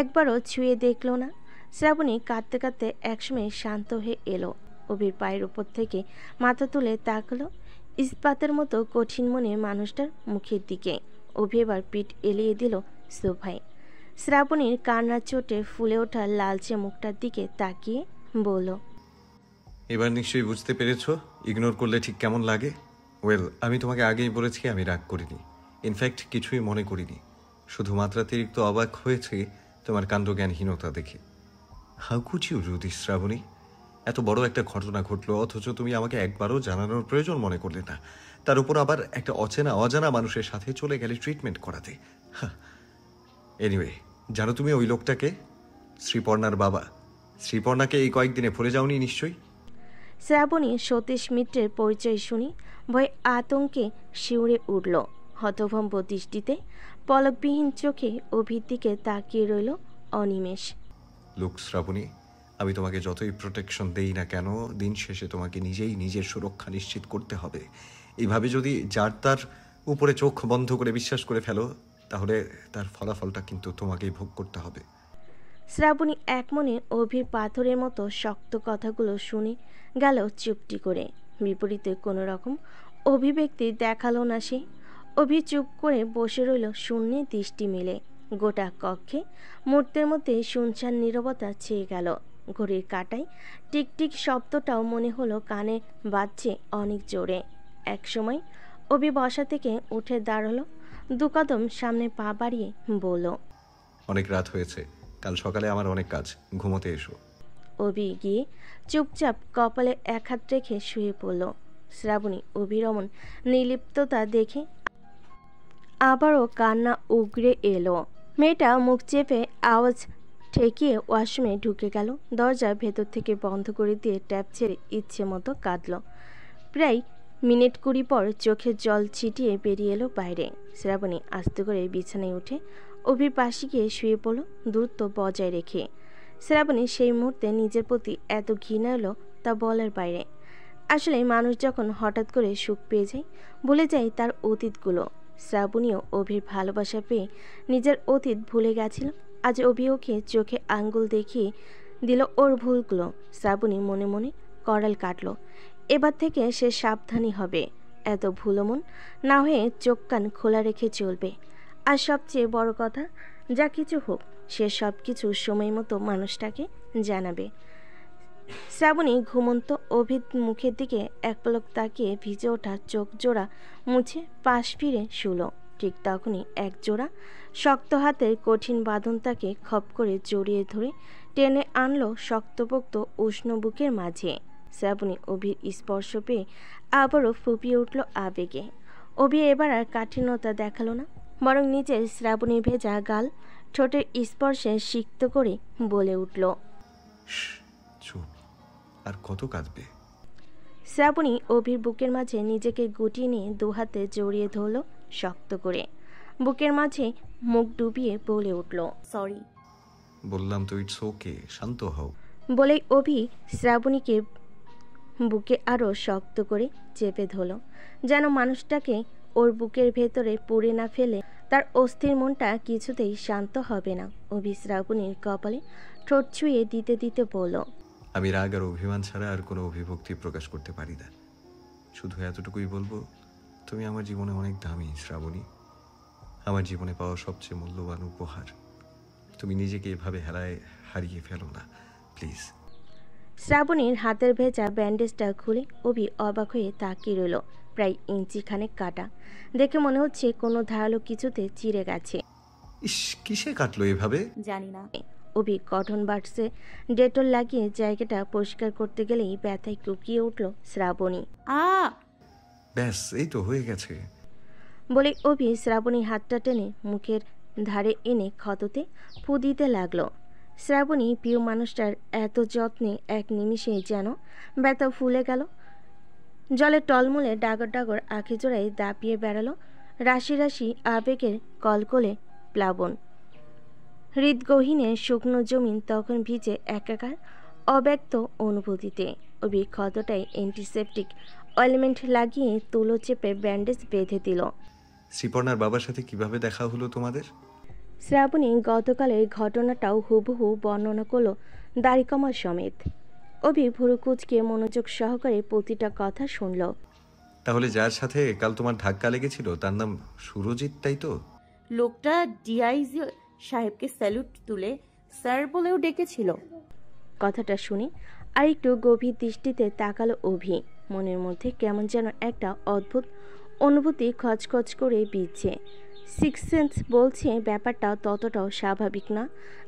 [SPEAKER 2] একবারও ছুঁয়ে দেখল না। শ্রাবণী কাঁদতে কাঁদতে একসময় শান্ত হয়ে এলো। অভির পায়ের উপর থেকে মাথা তুলে তাকালো ইস্পাতের মতো কঠিন মনে মানুষটার মুখের দিকে। অভি এবার পিঠ এলিয়ে দিল সোফায়। শ্রাবণীর কান্নার চোটে ফুলে ওঠা লালচে মুখটার দিকে তাকিয়ে বলল,
[SPEAKER 3] এবার নিশ্চয়ই বুঝতে পেরেছো ইগনোর করলে ঠিক কেমন লাগে। ওয়েল, আমি তোমাকে আগেই বলেছি আমি রাগ করিনি, ইনফ্যাক্ট কিছুই মনে করিনি। শুধু মাত্রাতিরিক্ত অবাক হয়েছে তোমার কাণ্ডজ্ঞানহীনতা দেখে। How could you do this Shrabani? এত বড় একটা ঘটনা ঘটলো অথচ তুমি আমাকে একবারও জানানোর প্রয়োজন মনে করলে না। তার উপর আবার একটা অজানা মানুষের সাথে চলে গেলে ট্রিটমেন্ট করাতে। এনিওয়ে, জানো তুমি ওই লোকটাকে? শ্রীপর্ণার বাবা। শ্রীপর্ণাকে এই কয়েকদিনে ভুলে যাওনি নিশ্চয়ই?
[SPEAKER 2] শ্রাবণী সতীশ মিত্রের পরিচয় শুনি ভয়ে আতঙ্কে শিউরে উঠল। হতভম্ব দৃষ্টিতে পলকবিহীন চোখে অভির দিকে তাকিয়ে রইল অনিমেষ।
[SPEAKER 3] লোক শ্রাবণী, আমি তোমাকে যতই প্রোটেকশন দেই না কেন, দিন শেষে তোমাকে নিজেই নিজের সুরক্ষা নিশ্চিত করতে হবে। এইভাবে যদি যার তার উপরে চোখ বন্ধ করে বিশ্বাস করে ফেলো, তাহলে তার ফলাফলটা কিন্তু তোমাকেই ভোগ করতে হবে।
[SPEAKER 2] শ্রাবণী একমনে অভির পাথরের মতো শক্ত কথাগুলো শুনে গেল চুপটি করে। বিপরীতে কোনো রকম অভিব্যক্তি দেখালো না সে। অভি চুপ করে বসে রইল শূন্যে দৃষ্টি মেলে। গোটা কক্ষে মুহূর্তের মধ্যে শুনশান নীরবতা ছেয়ে গেল। ঘড়ির কাঁটায় টিকটিক শব্দটাও মনে হলো কানে বাজছে অনেক জোরে। একসময় অভি বসা থেকে উঠে দাঁড়ালো, দু কদম সামনে পা বাড়িয়ে বলল,
[SPEAKER 3] অনেক রাত হয়েছে, কাল সকালে আমার অনেক কাজ, ঘুমোতে এসো।
[SPEAKER 2] অভি গিয়ে চুপচাপ কপালে এক হাত রেখে শুয়ে পড়ল। শ্রাবণী অভিরমণ নির্লিপ্ততা দেখে আবারও কান্না উগরে এলো। মেয়েটা মুখ চেপে আওয়াজ ঠেকিয়ে ওয়াশরুমে ঢুকে গেল। দরজা ভেতর থেকে বন্ধ করে দিয়ে ট্যাপ ছেড়ে ইচ্ছে মতো কাঁদল। প্রায় মিনিট 20 পর চোখে জল ছিটিয়ে বেরিয়ে এলো বাইরে। শ্রাবণী আস্তে করে বিছানায় উঠে অভির পাশে গিয়ে শুয়ে পড়ল দূরত্ব বজায় রেখে। শ্রাবণী সেই মুহূর্তে নিজের প্রতি এত ঘৃণা এলো তা বলার বাইরে। আসলে মানুষ যখন হঠাৎ করে সুখ পেয়ে যায়, ভুলে যায় তার অতীতগুলো। শ্রাবণীও অভির ভালোবাসা পেয়ে নিজের অতীত ভুলে গেছিল। আজ অভি ওকে চোখে আঙ্গুল দেখিয়ে দিল ওর ভুলগুলো। শ্রাবণী মনে মনে করাল কাটল। এবার থেকে সে সাবধানী হবে, এত ভুলমন না হয়ে চোখ কান খোলা রেখে চলবে। আর সবচেয়ে বড় কথা, যা কিছু হোক সে সব কিছু সময় মতো মানুষটাকে জানাবে। শ্রাবণী ঘুমন্ত অভির মুখের দিকে এক পলক তাকিয়ে ভিজে ওঠা চোখ জোড়া মুছে পাশ ফিরে শুল। ঠিক তখনই এক জোড়া শক্ত হাতের কঠিন বাঁধন তাকে খপ করে জড়িয়ে ধরে টেনে আনলো শক্তপোক্ত উষ্ণ বুকের মাঝে। শ্রাবণী অভির স্পর্শ পেয়ে আবারও ফুপিয়ে উঠল আবেগে। অভি এবার আর কাঠিন্যতা দেখালো না, বরং নিজের শ্রাবণী ভেজা গাল ঠোঁটের স্পর্শে সিক্ত করে বলে উঠল,
[SPEAKER 3] চুপ, আর কত কাঁদবে?
[SPEAKER 2] শ্রাবণী অভির বুকের মাঝে নিজেকে গুটিয়ে নিয়ে দুহাতে জড়িয়ে ধরল শক্ত করে। বুকের মাঝে মুখ ডুবিয়ে বলে উঠল,
[SPEAKER 6] সরি।
[SPEAKER 3] বললাম তো ইটস ওকে, শান্ত হও।
[SPEAKER 2] বলেই অভি শ্রাবণীকে বুকে আরও শক্ত করে চেপে ধরল, যেন মানুষটাকে ওর বুকের ভেতরে পুড়ে না ফেলে তার অস্থির মনটা কিছুতেই শান্ত হবে না। অভি শ্রাবণীর কপালে ঠোঁট ছুঁয়ে দিতে দিতে বলল,
[SPEAKER 3] আমি রাগ আর অভিমান ছাড়া আর কোনো অভিভক্তি প্রকাশ করতে পারি না। শুধু এতটুকুই বলবো, তুমি আমার জীবনে অনেক দামি শ্রাবণী, আমার জীবনে পাওয়া সবচেয়ে মূল্যবান উপহার। তুমি নিজেকে এভাবে হারিয়ে ফেলো না প্লিজ।
[SPEAKER 2] শ্রাবণীর হাতের ভেজা ব্যান্ডেজটা খুলে অভি অবাক হয়ে তাকিয়ে রইল। প্রায় ইঞ্চি খানেক কাটা, দেখে মনে হচ্ছে কোনো ধারালো কিছুতে চিড়ে গেছে।
[SPEAKER 3] ইস, কিসে কাটলো এভাবে?
[SPEAKER 6] জানি না।
[SPEAKER 2] অভি কটন বাডসে ডেটল লাগিয়ে জায়গাটা পরিষ্কার করতে গেলেই ব্যথায় কুকিয়ে উঠল শ্রাবণী।
[SPEAKER 3] ব্যাস, এই তো হয়ে গেছে
[SPEAKER 2] বলে অভি শ্রাবণীর হাতটা টেনে মুখের ধারে এনে ক্ষততে ফু দিতে লাগলো। শ্রাবণী প্রিয় মানুষটার এত যত্নে এক নিমিষেই যেন ব্যথা ফুলে গেল। জলে টলমলে ডাগর ডাগর আঁখি জোড়ায় দাপিয়ে বেড়ালো রাশি রাশি আবেগের কলকলে প্লাবন। হৃদগহীনের শুকনো জমিন তখন ভিজে একাকার অব্যক্ত অনুভূতিতে। অভি ক্ষতটায় অ্যান্টিসেপটিক অয়েলমেন্ট লাগিয়ে তুলো চেপে ব্যান্ডেজ বেঁধে দিল।
[SPEAKER 3] শ্রীপর্ণার বাবার সাথে কিভাবে দেখা হলো তোমাদের?
[SPEAKER 2] শ্রাবণী গতকালের ঘটনাটাও হুবহু বর্ণনা করল দাড়িকমার সমেত। অভি ভুরু কুঁচকে মনোযোগ সহকারে প্রতিটা কথা শুনল।
[SPEAKER 3] তাহলে যার সাথে কাল তোমার ধাক্কা লেগেছিল তার নাম সুরজিৎ, তাই তো?
[SPEAKER 6] লোকটা ডিআইজি সাহেবকে স্যালুট তুলে স্যার বলেও ডেকেছিল।
[SPEAKER 2] কথাটা শুনে আরেকটু গভীর দৃষ্টিতে তাকালো অভি। মনের মধ্যে কেমন যেন একটা অদ্ভুত অনুভূতি খচখচ করে বিচ্ছে। সিক্স সেন্স বলছে ব্যাপারটা ততটাও স্বাভাবিক না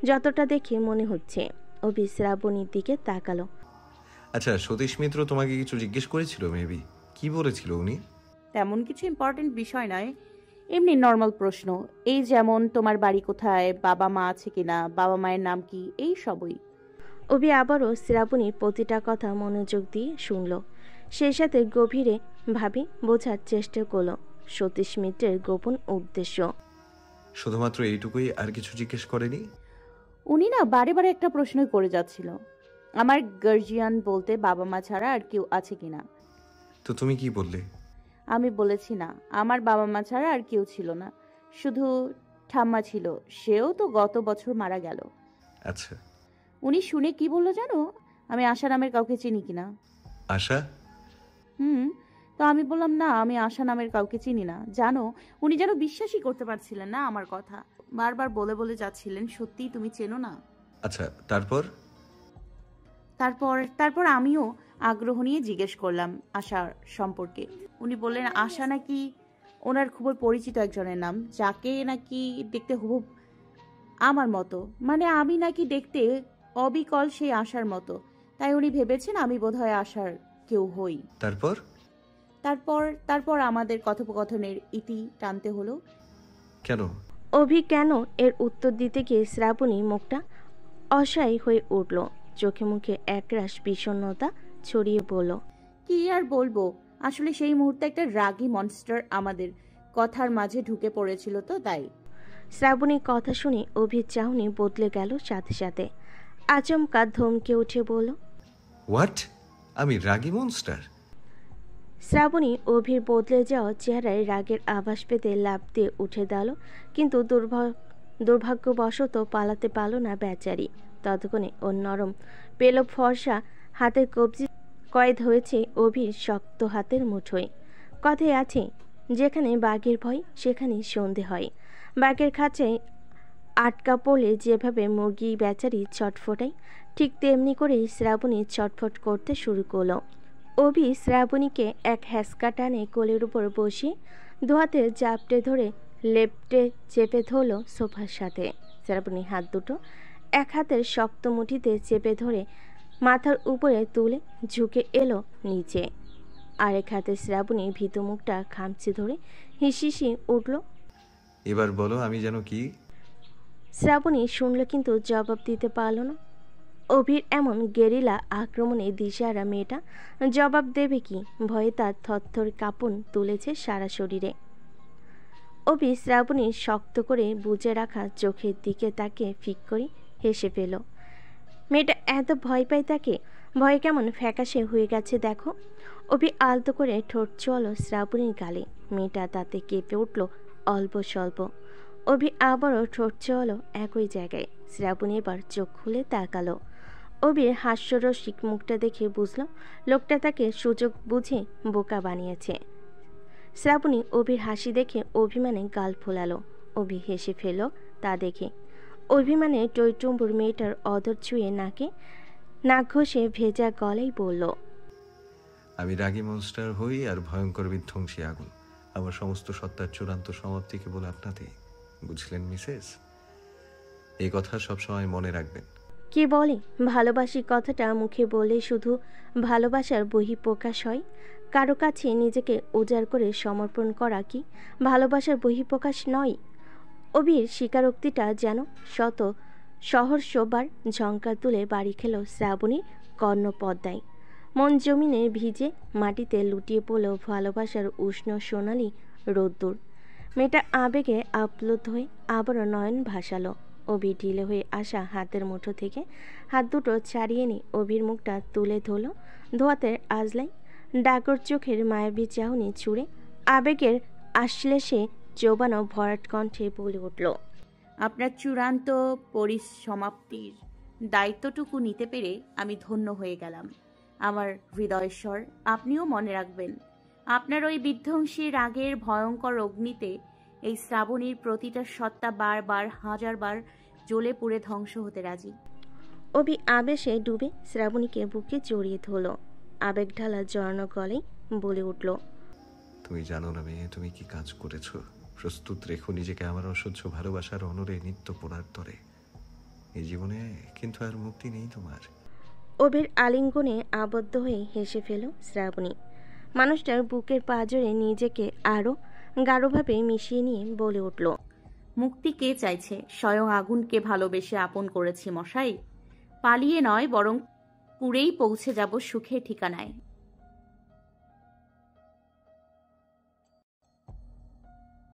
[SPEAKER 2] যতটা দেখে মনে হচ্ছে। অভি শ্রাবণীর দিকে তাকালো।
[SPEAKER 3] আচ্ছা, সতীশ মিত্র তোমাকে কিছু জিজ্ঞেস করেছিল? মেবি কি বলেছিল উনি?
[SPEAKER 6] তেমন কিছু ইম্পর্টেন্ট বিষয় নয়, এমনি নর্মাল প্রশ্ন, এই যেমন তোমার বাড়ি কোথায়, বাবা মা আছে কিনা, বাবা মায়ের নাম কি, এই সবই।
[SPEAKER 2] অভি আবারও শ্রাবণীর প্রতিটা কথা মনোযোগ দিয়ে শুনল। সেই সাথে গভীরে ভাবে বোঝার চেষ্টা করল সতীশ মিত্রের গোপন উদ্দেশ্য।
[SPEAKER 3] শুধুমাত্র এইটুকুই, আর কিছু জিজ্ঞেস করেনি?
[SPEAKER 6] উনি না বারে বারে একটা প্রশ্নই করে যাচ্ছিল, আমার গার্জিয়ান বলতে বাবা মা ছাড়া আর কেউ আছে কিনা।
[SPEAKER 3] তো তুমি কি বললে?
[SPEAKER 6] আমি বলেছি না, আমার বাবা মা ছাড়া আর কেউ ছিল না, শুধু ঠাম্মা ছিল, সেও তো গত বছর মারা গেল।
[SPEAKER 3] আচ্ছা।
[SPEAKER 6] উনি শুনে কি বললো জানো, আমি আশা নামের কাউকে চিনি কিনা।
[SPEAKER 3] আশা?
[SPEAKER 6] তো আমি বললাম না, আমি আশা নামের কাউকে চিনি না। জানো, উনি যেন বিশ্বাসই করতে পারছিলেন না আমার কথা, বারবার বলে বলে যাচ্ছিলেন সত্যি তুমি চেনো না।
[SPEAKER 3] আচ্ছা, তারপর?
[SPEAKER 6] তারপর আমিও আগ্রহ নিয়ে জিজ্ঞেস করলাম আশার সম্পর্কে। উনি বললেন আশা নাকি ওনার খুবই পরিচিত একজনের নাম, যাকে নাকি দেখতে হুবহু আমার মতো, মানে আমি নাকি দেখতে অবিকল সেই আশার মতো, তাই উনি ভেবেছেন আমি বোধহয় আশার কেউ হই। তারপর আমাদের কথোপকথনের ইতি টানতে হলো।
[SPEAKER 3] কেন?
[SPEAKER 2] অভি কেন এর উত্তর দিতে গিয়ে শ্রাবণী মুখটা অসহায় হয়ে উঠল। চোখে মুখে একরাশ বিষণ্ণতা ছড়িয়ে বলল,
[SPEAKER 6] কি আর বলবো, আসলে সেই মুহূর্তে একটা রাগী মনস্টার আমাদের কথার মাঝে ঢুকে পড়েছিল, তো তাই।
[SPEAKER 2] শ্রাবণীর কথা শুনে অভির চাহনি বদলে গেল সাথে সাথে। আচমকা ধমকে উঠে বলল,
[SPEAKER 3] হোয়াট? আমি রাগী মনস্টার?
[SPEAKER 2] শ্রাবণী অভির বদলে যাওয়া চেহারায় রাগের আভাস পেতে লাফ দিয়ে উঠে দাঁড়ালো, কিন্তু দুর্ভাগ্যবশত পালাতে পারল না বেচারি। ততক্ষণে ওর নরম পেলো ফর্সা হাতের কবজি কয়েদ হয়েছে অভির শক্ত হাতের মুঠোয়। কথায় আছে, যেখানে বাঘের ভয় সেখানে সন্ধে হয়। বাঘের খাঁচায় আটকা পড়লে যেভাবে মুরগি বেচারি ছটফটায়, ঠিক তেমনি করেই শ্রাবণী ছটফট করতে শুরু করলো। অভি শ্রাবণীকে এক হ্যাঁচকা টানে কোলের উপর বসিয়ে দুহাতে জাপটে ধরে লেপটে চেপে ধরল সোফার সাথে। শ্রাবণী হাত দুটো এক হাতের শক্ত মুঠিতে চেপে ধরে মাথার উপরে তুলে ঝুঁকে এলো নিচে। আরেক হাতে শ্রাবণী ভীত মুখটা খামচে ধরে হিসিসি উঠল।
[SPEAKER 3] এবার বলো আমি যেন কি?
[SPEAKER 2] শ্রাবণী শুনল কিন্তু জবাব দিতে পারল না। অভির এমন গেরিলা আক্রমণে দিশারা মেয়েটা জবাব দেবে কি? ভয়ে তার থরথর কাঁপন তুলেছে সারা শরীরে। অভি শ্রাবণীর শক্ত করে বুজে রাখা চোখের দিকে তাকে ফিক করে হেসে ফেল। মেয়েটা এত ভয় পায় তাকে, ভয়ে কেমন ফ্যাকাশে হয়ে গেছে দেখো। অভি আলতো করে ঠোঁট ছোঁয়ালো শ্রাবণীর গালে। মেয়েটা তাতে কেঁপে উঠল অল্প স্বল্প। অভি আবারও ঠোঁট ছোঁয়ালো একই জায়গায়। শ্রাবণী এবার চোখ খুলে তাকালো। অভির হাস্যরসিক মুখটা দেখে বুঝল লোকটা তাকে সুযোগ বুঝে বোকা বানিয়েছে। শ্রাবণী অভির হাসি দেখে অভিমানে গাল ফোলালো। অভি হেসে ফেল তা দেখে। অভিমানে টইটুম্বুর মেয়েটার অদর ছুঁয়ে নাক ঘষে ভেজা গলায় বলল,
[SPEAKER 3] আমি রাগী মনস্টার হই আর ভয়ঙ্কর বিধ্বংসী আগুন। আমার সমস্ত সত্তার চূড়ান্ত সমাপ্তিকে বলে আপনাতেই, বুঝলেন মিসেস? এই কথা সবসময় মনে রাখবেন।
[SPEAKER 2] কে বলে ভালোবাসি কথাটা মুখে বলে শুধু ভালোবাসার বহিঃপ্রকাশ হয়? কারো কাছে নিজেকে উজাড় করে সমর্পণ করা কি ভালোবাসার বহিঃপ্রকাশ নয়? অভির স্বীকারোক্তিটা যেন শত সহস্রবার ঝঙ্কার তুলে বাড়ি খেল শ্রাবণীর কর্ণপদ্মায়। মন জমিনে ভিজে মাটিতে লুটিয়ে পড়ল ভালোবাসার উষ্ণ সোনালি রোদ্দুর। মেয়েটা আবেগে আপ্লুত হয়ে আবারও নয়ন ভাসালো। অভি ঢিলে হয়ে আসা হাতের মুঠো থেকে হাত দুটো ছাড়িয়ে নিয়ে অভির মুখটা তুলে ধরল ধোয়াতের আজলাই। ডাকর চোখের মায়াবী চাহনি ছুঁড়ে আবেগের আশ্লেষে চোবানো ভরাট কণ্ঠে বলে উঠল,
[SPEAKER 6] আপনার চূড়ান্ত পরিসমাপ্তির দায়িত্বটুকু নিতে পেরে আমি ধন্য হয়ে গেলাম। আমার হৃদয়েশ্বর, আপনিও মনে রাখবেন, আপনার ওই বিধ্বংসী রাগের ভয়ঙ্কর অগ্নিতে এই শ্রাবণীর প্রতিটা সত্তা বারবার হাজারবার জ্বলে পুড়ে ধ্বংস হতে রাজি।
[SPEAKER 2] অভি আবেশে ডুবে শ্রাবণীকে বুকে জড়িয়ে ধরল। আবেগ ঢালা জড়ানো গলায় বলে উঠল,
[SPEAKER 3] তুমি জানো না মেয়ে, তুমি কি কাজ করেছো। প্রস্তুত রেখো নিজেকে আমার অসহ্য ভালোবাসার অনরে নিত্য পোড়ার তরে। এই জীবনে কিন্তু আর মুক্তি নেই তোমার।
[SPEAKER 2] অভির আলিঙ্গনে আবদ্ধ হয়ে হেসে ফেল শ্রাবণী। মানুষটার বুকের পাঁজরে নিজেকে আরও গাঢ়ভাবে মিশিয়ে নিয়ে বলে উঠল,
[SPEAKER 6] মুক্তি কে চাইছে? স্বয়ং আগুনকে ভালোবেসে আপন করেছি মশাই। পালিয়ে নয়, বরং পুড়েই পৌঁছে যাব সুখের ঠিকানায়।